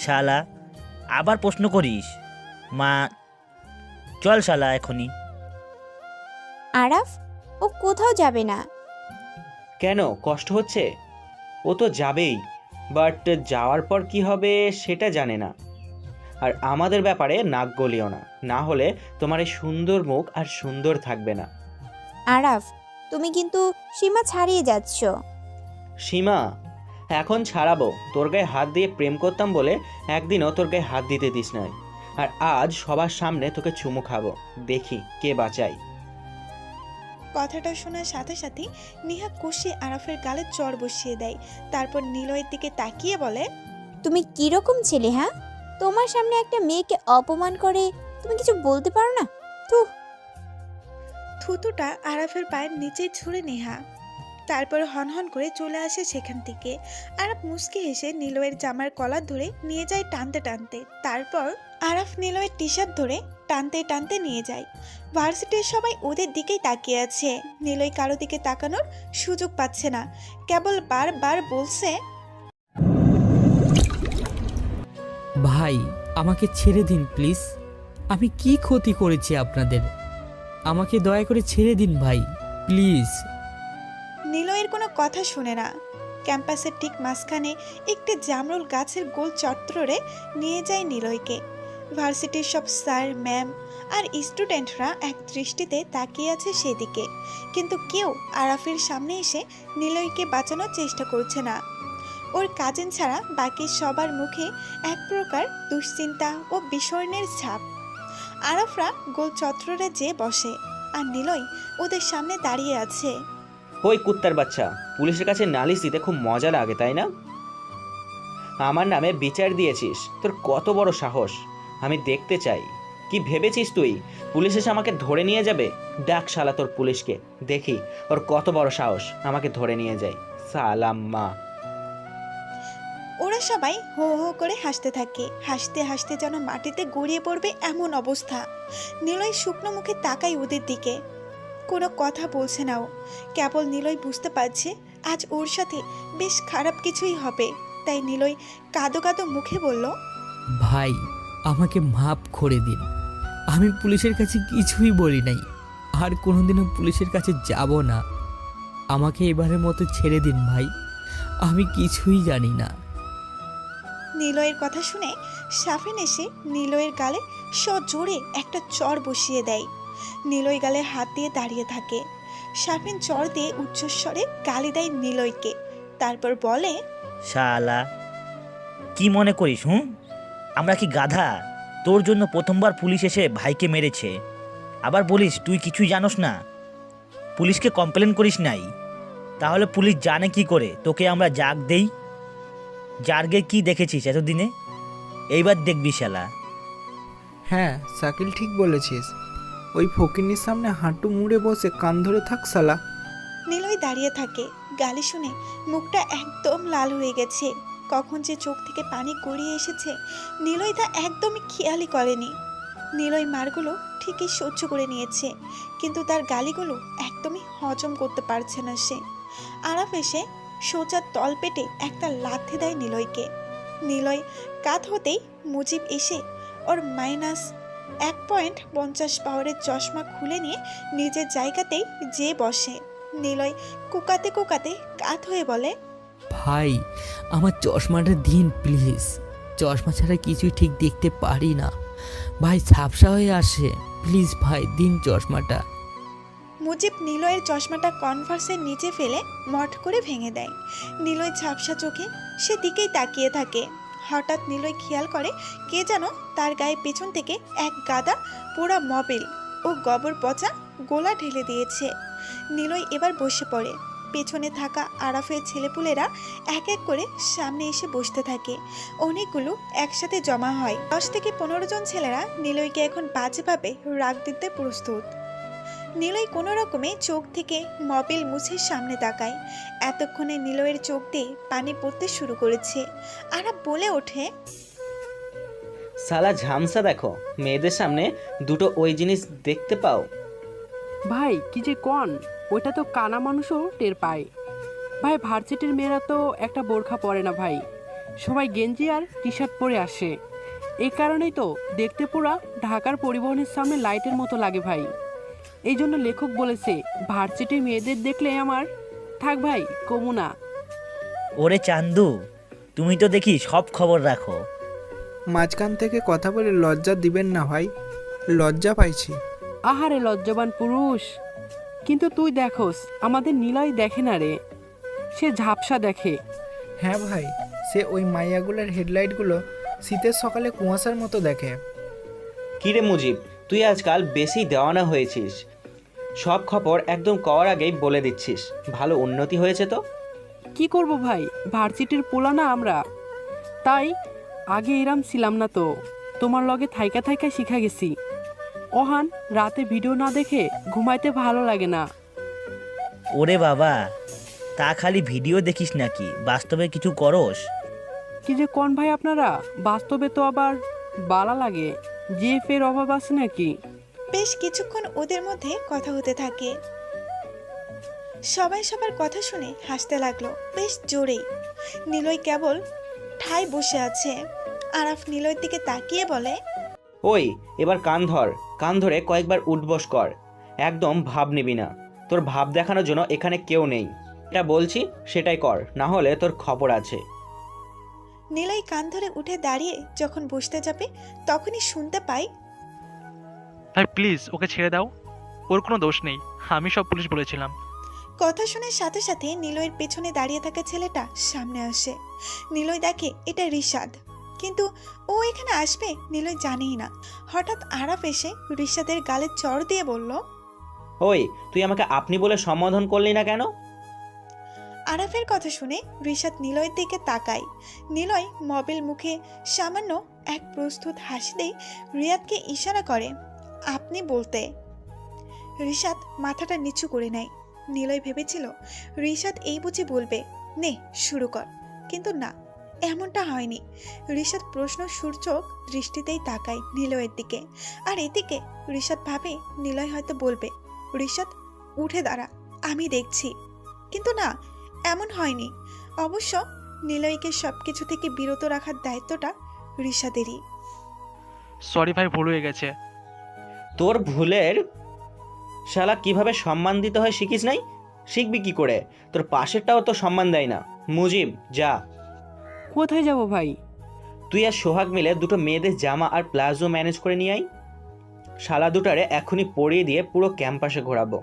শালা আবার প্রশ্ন করিস? মা চল শালা এখনই। আরাফ, ও কোথাও যাবে না। কেন, কষ্ট হচ্ছে? ও তো যাবেই, বাট যাওয়ার পর কি হবে সেটা জানে না। আর আমাদের ব্যাপারে নাক গলিও না, না হলে তোমার এই সুন্দর মুখ আর সুন্দর থাকবে না। আরাফ, তুমি কিন্তু সীমা ছাড়িয়ে যাচ্ছ। সীমা? এখন ছাড়াবো? তোর গায়ে হাত দিয়ে প্রেম করতাম বলে একদিনও তোর গায়ে হাত দিতে দিস নাই, আর আজ সবার সামনে তোকে চুমু খাবো, দেখি কে বাঁচাই। কথাটা শোনার সাথে সাথেই নেহা কষিয়ে আরাফের গালে চড় বসিয়ে দেয়। তারপর নিলয়ের দিকে তাকিয়ে বলে, তুমি কিরকম ছেলে, হ্যাঁ? তোমার সামনে একটা মেয়েকে অপমান করে তুমি কিছু বলতে পারো না? থুতুটা আরাফের পায়ের নিচে ছুঁড়ে নেহা। তারপর হনহন করে চলে আসে সেখান থেকে। আরাফ মুচকি হেসে নিলয়ের জামার কলার ধরে নিয়ে যায় টানতে টানতে। তারপর আরাফ নিলয়ের টি শার্ট ধরে টানতে টানতে নিয়ে যায়। ভার্সিটির সবাই ওদের দিকেই তাকিয়ে আছে। নিলয় কারো দিকে তাকানোর সুযোগ পাচ্ছে না, কেবল বারবার বলছে, ভাই আমাকে ছেড়ে দিন প্লিজ। আমি কি ক্ষতি করেছি আপনাদের? আমাকে দয়া করে ছেড়ে দিন ভাই, প্লিজ। নিলয়ের কোনো কথা শুনে না। ক্যাম্পাসের ঠিক মাঝখানে একটি জামরুল গাছের গোল চত্বরে নিয়ে যায় নিলয়কে। ভার্সিটির সব স্যার, ম্যাম আর স্টুডেন্টরা এক দৃষ্টিতে তাকিয়ে আছে সেদিকে, কিন্তু কেউ আরাফের সামনে এসে নিলয়কে বাঁচানোর চেষ্টা করছে না। ওর কাজিন ছাড়া বাকি সবার মুখে এক প্রকার দুশ্চিন্তা ও বিষণ্ণের ছাপ। আরাফরা গোল চত্বরে যেয়ে বসে, আর নিলয় ওদের সামনে দাঁড়িয়ে আছে। ওই কুত্তার বাচ্চা, পুলিশের কাছে নালিশ দিতে খুব মজা লাগে তাই না? আমার নামে বিচার দিয়েছিস, তোর কত বড় সাহস? আমি দেখতে চাই কি ভেবেছিস তুই পুলিশ এসে আমাকে ধরে নিয়ে যাবে? ডাক শালা তোর পুলিশকে, দেখি ওর কত বড় সাহস আমাকে ধরে নিয়ে যায়। সালাম্মা। ওরা সবাই হো হো করে হাসতে থাকে। হাসতে হাসতে যেন মাটিতে গড়িয়ে পড়বে এমন অবস্থা। নিলয় শুকনো মুখে তাকায় ওদের দিকে, কোনো কথা বলছে না ও। কেবল নিলয় বুঝতে পারছে আজ ওর সাথে বেশ খারাপ কিছুই হবে। তাই নিলয় কাঁদো কাঁদো মুখে বলল, ভাই আমাকে মাফ করে দিন। আমি পুলিশের কাছে কিছুই বলি নাই, আর কোনোদিনও পুলিশের কাছে যাব না। আমাকে এবারের মতো ছেড়ে দিন ভাই, আমি কিছুই জানি না। নিলয়ের কথা শুনে সাফিন এসে নিলয়ের গালে সজোরে একটা চড় বসিয়ে দেয়। নিলয় গালে হাত দিয়ে দাঁড়িয়ে থাকে। সাফিন চড় দিয়ে উচ্চস্বরে গালি দেয় নিলয়কে। তারপর বলে, শালা কি মনে করিস? আমরা কি গাধা? তোর জন্য প্রথমবার পুলিশ এসে ভাইকে মেরেছে, আবার বলিস তুই কিছুই জানোস না? পুলিশকে কমপ্লেন করিস নাই, তাহলে পুলিশ জানে কি করে তোকে আমরা জাগ দেই? জার্গে কি দেখেছিস এতদিনে? এইবার দেখবি শালা। হ্যাঁ শাকিল, ঠিক বলেছিস। ওই ফকিন্নির সামনে হাঁটু মুড়ে বসে কান ধরে থাক শালা। নিলয় দাঁড়িয়ে থাকে। গালি শুনে মুখটা একদম লাল হয়ে গেছে। কখন যে চোখ থেকে পানি গড়িয়ে এসেছে নিলয় তা একদমই খেয়ালই করেনি। নিলয় মারগুলো ঠিকই সহ্য করে নিয়েছে, কিন্তু তার গালিগুলো একদমই হজম করতে পারছে না সে। আরাফ এসে সোজা তল পেটে একটা লাথি দেয় নিলয়কে। নিলয় কাত হতেই মুজিব এসে ওর -1.50 পাওয়ারের চশমা খুলে নিয়ে নিজের জায়গাতেই যে বসে। নিলয় কুকাতে কুকাতে কাত হয়ে বলে, ভাই আমার চশমাটা দিন প্লিজ। চশমা ছাড়া কিছুই ঠিক দেখতে পারি না ভাই, ঝাপসা হয়ে আসে। প্লিজ ভাই দিন চশমাটা। মুজিব নিলয়ের চশমাটা কনভার্সের নিচে ফেলে মট করে ভেঙে দেয়। নিলয় ঝাপসা চোখে সেদিকেই তাকিয়ে থাকে। হঠাৎ নিলয় খেয়াল করে কে যেন তার গায়ে পেছন থেকে এক গাদা পোড়া মোবিল ও গোবর পচা গোলা ঢেলে দিয়েছে। নিলয় এবার বসে পড়ে। পেছনে থাকা আরাফের ছেলেপুলেরা এক এক করে সামনে এসে বসতে থাকে। অনেকগুলো একসাথে জমা হয়। 10 থেকে 15 জন ছেলেরা নিলয়কে এখন বাজেভাবে রাগ দিতে প্রস্তুত। নিলয় কোনো রকমে চোখ থেকে মোবাইল মুছে সামনে তাকায়। এতক্ষণে নিলয়ের চোখ দিয়ে পানি পড়তে শুরু করেছে। আরাফ বলে ওঠে, সালা ঝামসা দেখো, মেয়েদের সামনে দুটো ওই জিনিস দেখতে পাও। ভাই কি যে কন, ওইটা তো কানা মানুষও টের পায়। ভাই ভার্সিটির মেয়েরা তো একটা বোরখা পরে না ভাই, সবাই গেঞ্জি আর টি শার্ট পরে আসে। এই কারণেই তো দেখতে পুরা ঢাকার পরিবহনের সামনে লাইটের মতো লাগে ভাই। এই জন্য লেখক বলেছে ভার্সিটির মেয়েদের দেখলে আমার থাক ভাই কমু না। ওরে চান্দু, তুমি তো দেখি সব খবর রাখো। মাঝখান থেকে কথা বলে লজ্জা দিবেন না ভাই, লজ্জা পাইছি। আহারে লজ্জাবান পুরুষ, কিন্তু তুই দেখোস আমাদের নিলয় দেখে না রে, সে ঝাপসা দেখে। হ্যাঁ ভাই, সে ওই মাইয়াগুলোর হেডলাইটগুলো শীতের সকালে কুয়াশার মতো দেখে। কিরে মুজিব, তুই আজকাল বেশি দেওয়ানা হয়েছিস। সব খবর একদম কওয়ার আগেই বলে দিচ্ছিস। ভালো উন্নতি হয়েছে তো। কি করব ভাই, ভার্সিটির পোলা না আমরা, তাই আগে এরাম ছিলাম না তো। তোমার লগে থাইকা থাইকা শিখা গেছি। ওহান রাতে ভিডিও না দেখে ঘুমাইতে ভালো লাগে না। ওরে বাবা, তা খালি ভিডিও দেখিস নাকি, বাস্তবে কিছু করস? কি যে কোন ভাই আপনারা, বাস্তবে তো আবার বালা লাগে। জিএফ এর অভাব আছে নাকি? বেশ কিছুক্ষণ ওদের মধ্যে কথা হতে থাকে। সবাই সবার কথা শুনে হাসতে লাগলো বেশ জোরেই। নিলয় কেবল ঠায় বসে আছে। আরাফ নিলয়ের দিকে তাকিয়ে বলে, ওই এবার কান ধর, কান ধরে কয়েকবার উঠবস কর। একদম ভাব নিবি না। তোর ভাব দেখানোর জন্য এখানে কেউ নেই। এটা বলছি সেটাই কর, না হলে তোর খবর আছে। নিলয় কান ধরে উঠে দাঁড়িয়ে যখন বসতে যাবে তখনই শুনতে পাই, ভাই প্লিজ ওকে ছেড়ে দাও, ওর কোনো দোষ নেই, আমি সব পুলিশ বলেছিলাম। কথা শোনার সাথে সাথে নিলয়ের পেছনে দাঁড়িয়ে থাকা ছেলেটা সামনে আসে। নিলয় দেখে এটা রিশাদ, কিন্তু ও এখানে আসবে নিলয় জানেই না। হঠাৎ আরাফ এসে রিশাদের গালে চড় দিয়ে বলল, ওই তুই আমাকে আপনি বলে সম্বোধন করলি না কেন? আরাফের কথা শুনে রিশাদ নিলয়ের দিকে তাকায়। নিলয় মোবাইল মুখে সামান্য এক প্রস্তুত হাসি দিয়ে রিয়াদকে ইশারা করে আপনি বলতে। রিশাদ মাথাটা নিচু করে নেয়। নিলয় ভেবেছিল রিশাদ এই বুঝি বলবে নে শুরু কর, কিন্তু না, এমনটা হয়নি। রিশাদ প্রশ্ন সূচক দৃষ্টিতেই তাকায় নিলয়ের দিকে, আর এদিকে রিশাদ ভাবে নিলয় হয়তো বলবে রিশাদ উঠে দাঁড়া, আমি দেখছি। কিন্তু না, এমন হয়নি। অবশ্য নিলয়কে সবকিছু থেকে বিরত রাখার দায়িত্বটা রিশাদেরই। সরি ভাই, ভুল হয়ে গেছে। তোর ভুলের শালা কিভাবে সম্মান দিতে হয় শিখিস নাই? শিখবি কি করে? তোর পাশেরটাও তো সম্মান দেয় না। মুজিব যা। কোথায় যাব ভাই? তুই আর সোহাগ মিলে দুটো মেয়েদের জামা আর প্লাজো ম্যানেজ করে নিয়ে আয়। শালা দুটারে এখনই পরিয়ে দিয়ে পুরো ক্যাম্পাসে ঘোরাবো।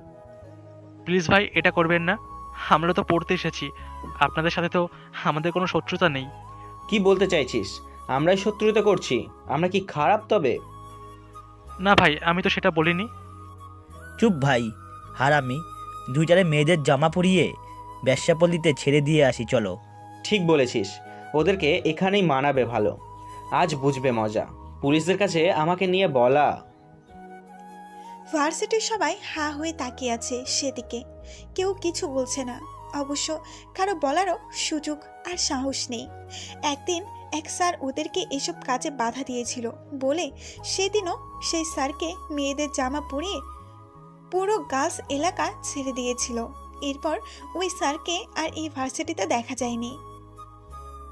প্লিজ ভাই, এটা করবেন না। আমরা তো পড়তে এসেছি, আপনাদের সাথে তো আমাদের কোনো শত্রুতা নেই। কি বলতে চাইছিস? আমরাই শত্রুতা করছি? আমরা কি খারাপ তবে? না ভাই, আমি তো সেটা বলিনি। চুপ ভাই, হারামি। দুইটারে মেয়েদের জামা পরিয়ে ব্যবসাপল্লিতে ছেড়ে দিয়ে আসি চলো। ঠিক বলেছিস, ওদেরকে এখানেই মানাবে ভালো। আজ বুঝবে মজা। পুলিশদের কাছে আমাকে নিয়ে বলা। ভার্সিটির সবাই হা হয়ে তাকিয়ে আছে সেদিকে, কেউ কিছু বলছে না। অবশ্য কারো বলারও সুযোগ আর সাহস নেই। একদিন এক স্যার ওদেরকে এসব কাজে বাধা দিয়েছিল বলে সেদিনও সেই স্যারকে মেয়েদের জামা পরিয়ে পুরো গার্লস এলাকা ছেড়ে দিয়েছিল। এরপর ওই স্যারকে আর এই ভার্সিটিতে দেখা যায়নি।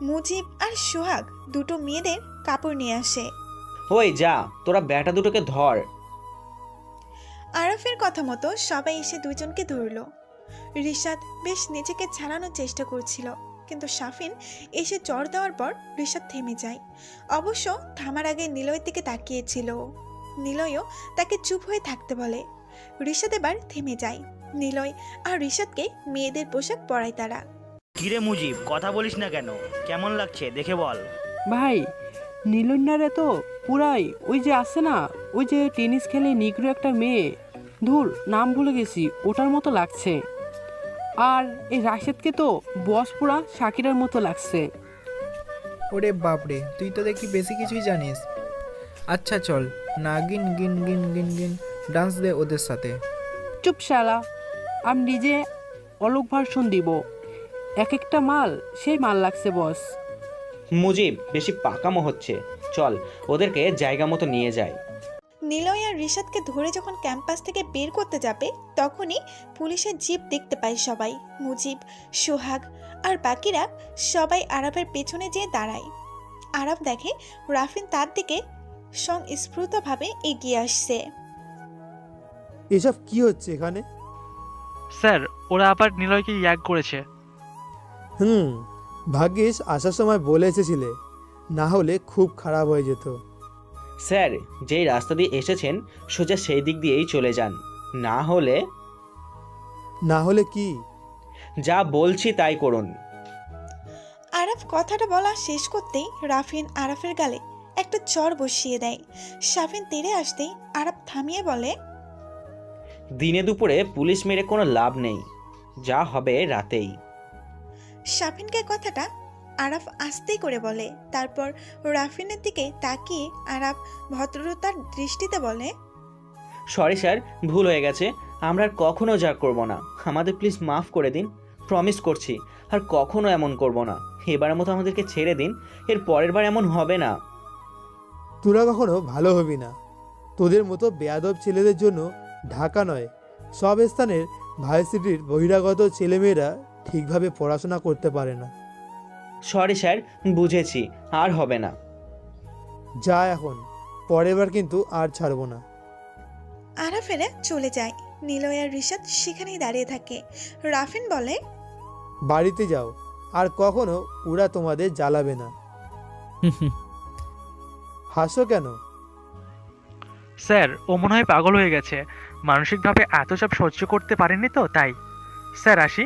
মুজিব আর সোহাগ দুটো মেয়েদের কাপড় নিয়ে আসে। ওই যা, তোরা ব্যাটা দুটোকে ধর। আরাফের কথা মতো সবাই এসে দুজনকে ধরল। রিশাদ বেশ নিজেকে ছাড়ানোর চেষ্টা করছিল, কিন্তু শাফিন এসে চড় দেওয়ার পর রিশাদ থেমে যায়। অবশ্য থামার আগে নিলয়ের দিকে তাকিয়েছিল। নিলয়ও তাকে চুপ হয়ে থাকতে বলে। রিশাদ এবার থেমে যায়। নিলয় আর রিশাদকে মেয়েদের পোশাক পরায় তারা। কিরে মুজিব, কথা বলিস না কেন? কেমন লাগছে দেখে বল। ভাই নীলন্যারে তো পুরাই ওই যে আছে না, ওই যে টেনিস খেলে নিগ্রো একটা মেয়ে, ধুর নাম ভুলে গেছি, ওটার মতো লাগছে। আর এই রাশেদকে তো বস পুরা শাকিরার মতো লাগছে। ওরে বাপরে, তুই তো দেখি বেশি কিছুই জানিস। আচ্ছা চল, নাগিন গিন গিন গিন গিন ডান্স দে ওদের সাথে। চুপ শালা, আমি নিজে অলোক ভার্সন দিব। এক একটা মাল সেই মাল লাগছে বস। মুজিব বেশি পাকামো হচ্ছে, চল ওদেরকে জায়গা মতো নিয়ে যায়। নিলয় আর রিশাদকে ধরে যখন ক্যাম্পাস থেকে বের করতে যাবে তখনই পুলিশের জিপ দেখতে পায় সবাই। মুজিব, সোহাগ আর বাকিরা সবাই আরাফের পেছনে যেয়ে দাঁড়ায়। আরাফ দেখে রাফিন তার দিকে সংস্ফূর্তভাবে এগিয়ে আসছে। এসব কি হচ্ছে এখানে? স্যার, ওরা আবার নিলয়কে ইয়াগ করেছে। ভাগ্যিস আসার সময় বলে এসেছিলে, না হলে খুব খারাপ হয়ে যেত। স্যার, যেই রাস্তা দিয়ে এসেছেন সোজা সেই দিক দিয়েই চলে যান, না হলে কি? যা বলছি তাই করুন। আরাফ কথাটা বলা শেষ করতেই রাফিন আরাফের গালে একটা চড় বসিয়ে দেয়। শাফিন তেড়ে আসতেই আরাফ থামিয়ে বলে, দিনে দুপুরে পুলিশ মেরে কোনো লাভ নেই, যা হবে রাতেই। শাফিনকে কথাটা আরাফ আস্তেই করে বলে। তারপর রাফিনের দিকে তাকিয়ে আরাফ ভদ্রতার দৃষ্টিতে বলে, সরি স্যার, ভুল হয়ে গেছে, আমরা আর কখনো যা করব না, আমাদের প্লিজ মাফ করে দিন, প্রমিস করছি আর কখনো এমন করব না। এবারের মতো আমাদেরকে ছেড়ে দিন, এর পরের বার এমন হবে না। তোরা কখনো ভালো হবি না। তোদের মতো বেয়াদব ছেলেদের জন্য ঢাকা নয়, সব স্থানের ভার্সিটির বহিরাগত ছেলেমেয়েরা ঠিকভাবে পড়াশোনা করতে পারে না। সরি স্যার, বুঝেছি, আর হবে না। যা এখন, পরের বার কিন্তু আর ছাড়বো না। আরাফেরা চলে যায়। নিলয় আর রিশাদ সেখানেই দাঁড়িয়ে থাকে। রাফিন বলে, বাড়িতে যাও, আর কখনো ওরা তোমাদের জ্বালাবে না। হাসো কেন? স্যার, ও মনে হয় পাগল হয়ে গেছে, মানসিকভাবে এত চাপ সহ্য করতে পারেনি তো তাই। স্যার আসি,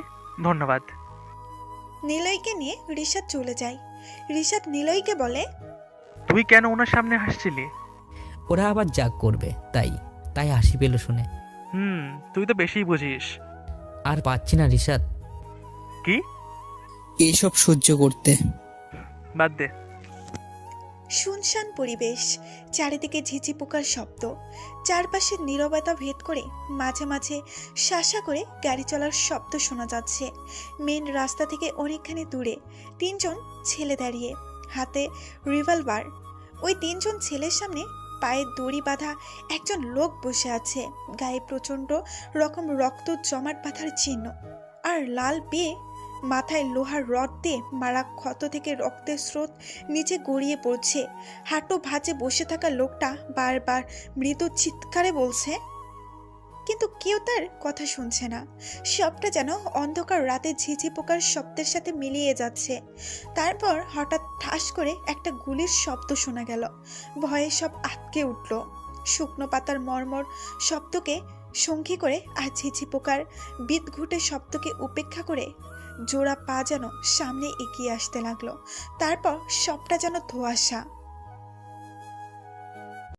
ধন্যবাদ। নিলয়কে নিয়ে রিশাদ চলে যায়। রিশাদ নিলয়কে বলে, তুই কেন ওনার সামনে হাসছিলি? ওরা আবার জাগ করবে, তাই তাই হাসি পেল শুনে। তুই তো বেশিই বুঝিস। আর পাচ্ছি না রিশাদ কি এইসব সহ্য করতে। বাদ দে। শুনশান পরিবেশ, চারিদিকে ঝিঝি পোকার শব্দ, চারপাশের নীরবতা ভেদ করে মাঝে মাঝে শাসা করে গাড়ি চলার শব্দ শোনা যাচ্ছে। মেন রাস্তা থেকে অনেকখানি দূরে তিনজন ছেলে দাঁড়িয়ে, হাতে রিভলভার। ওই তিনজন ছেলের সামনে পায়ে দড়ি বাঁধা একজন লোক বসে আছে, গায়ে প্রচণ্ড রকম রক্ত জমাট বাঁধার চিহ্ন, আর লাল বেয়ে মাথায় লোহার রড দিয়ে মারা ক্ষত থেকে রক্তের স্রোত নিচে গড়িয়ে পড়ছে। হাঁটু ভাঁজে বসে থাকা লোকটা বারবার মৃদু চিৎকারে বলছে, কিন্তু কেউ তার কথা শুনছে না। সবটা যেন অন্ধকার রাতে ঝিঝি পোকার শব্দের সাথে মিলিয়ে যাচ্ছে। তারপর হঠাৎ ঠাস করে একটা গুলির শব্দ শোনা গেল। ভয়ে সব আটকে উঠল। শুকনো পাতার মর্মর শব্দকে সঙ্গী করে আর ঝিঝি পোকার বিদঘুটে শব্দকে উপেক্ষা করে জোড়া পা যেন সামনে এগিয়ে আসতে লাগলো। তারপর সবটা যেন ধোঁয়াশা।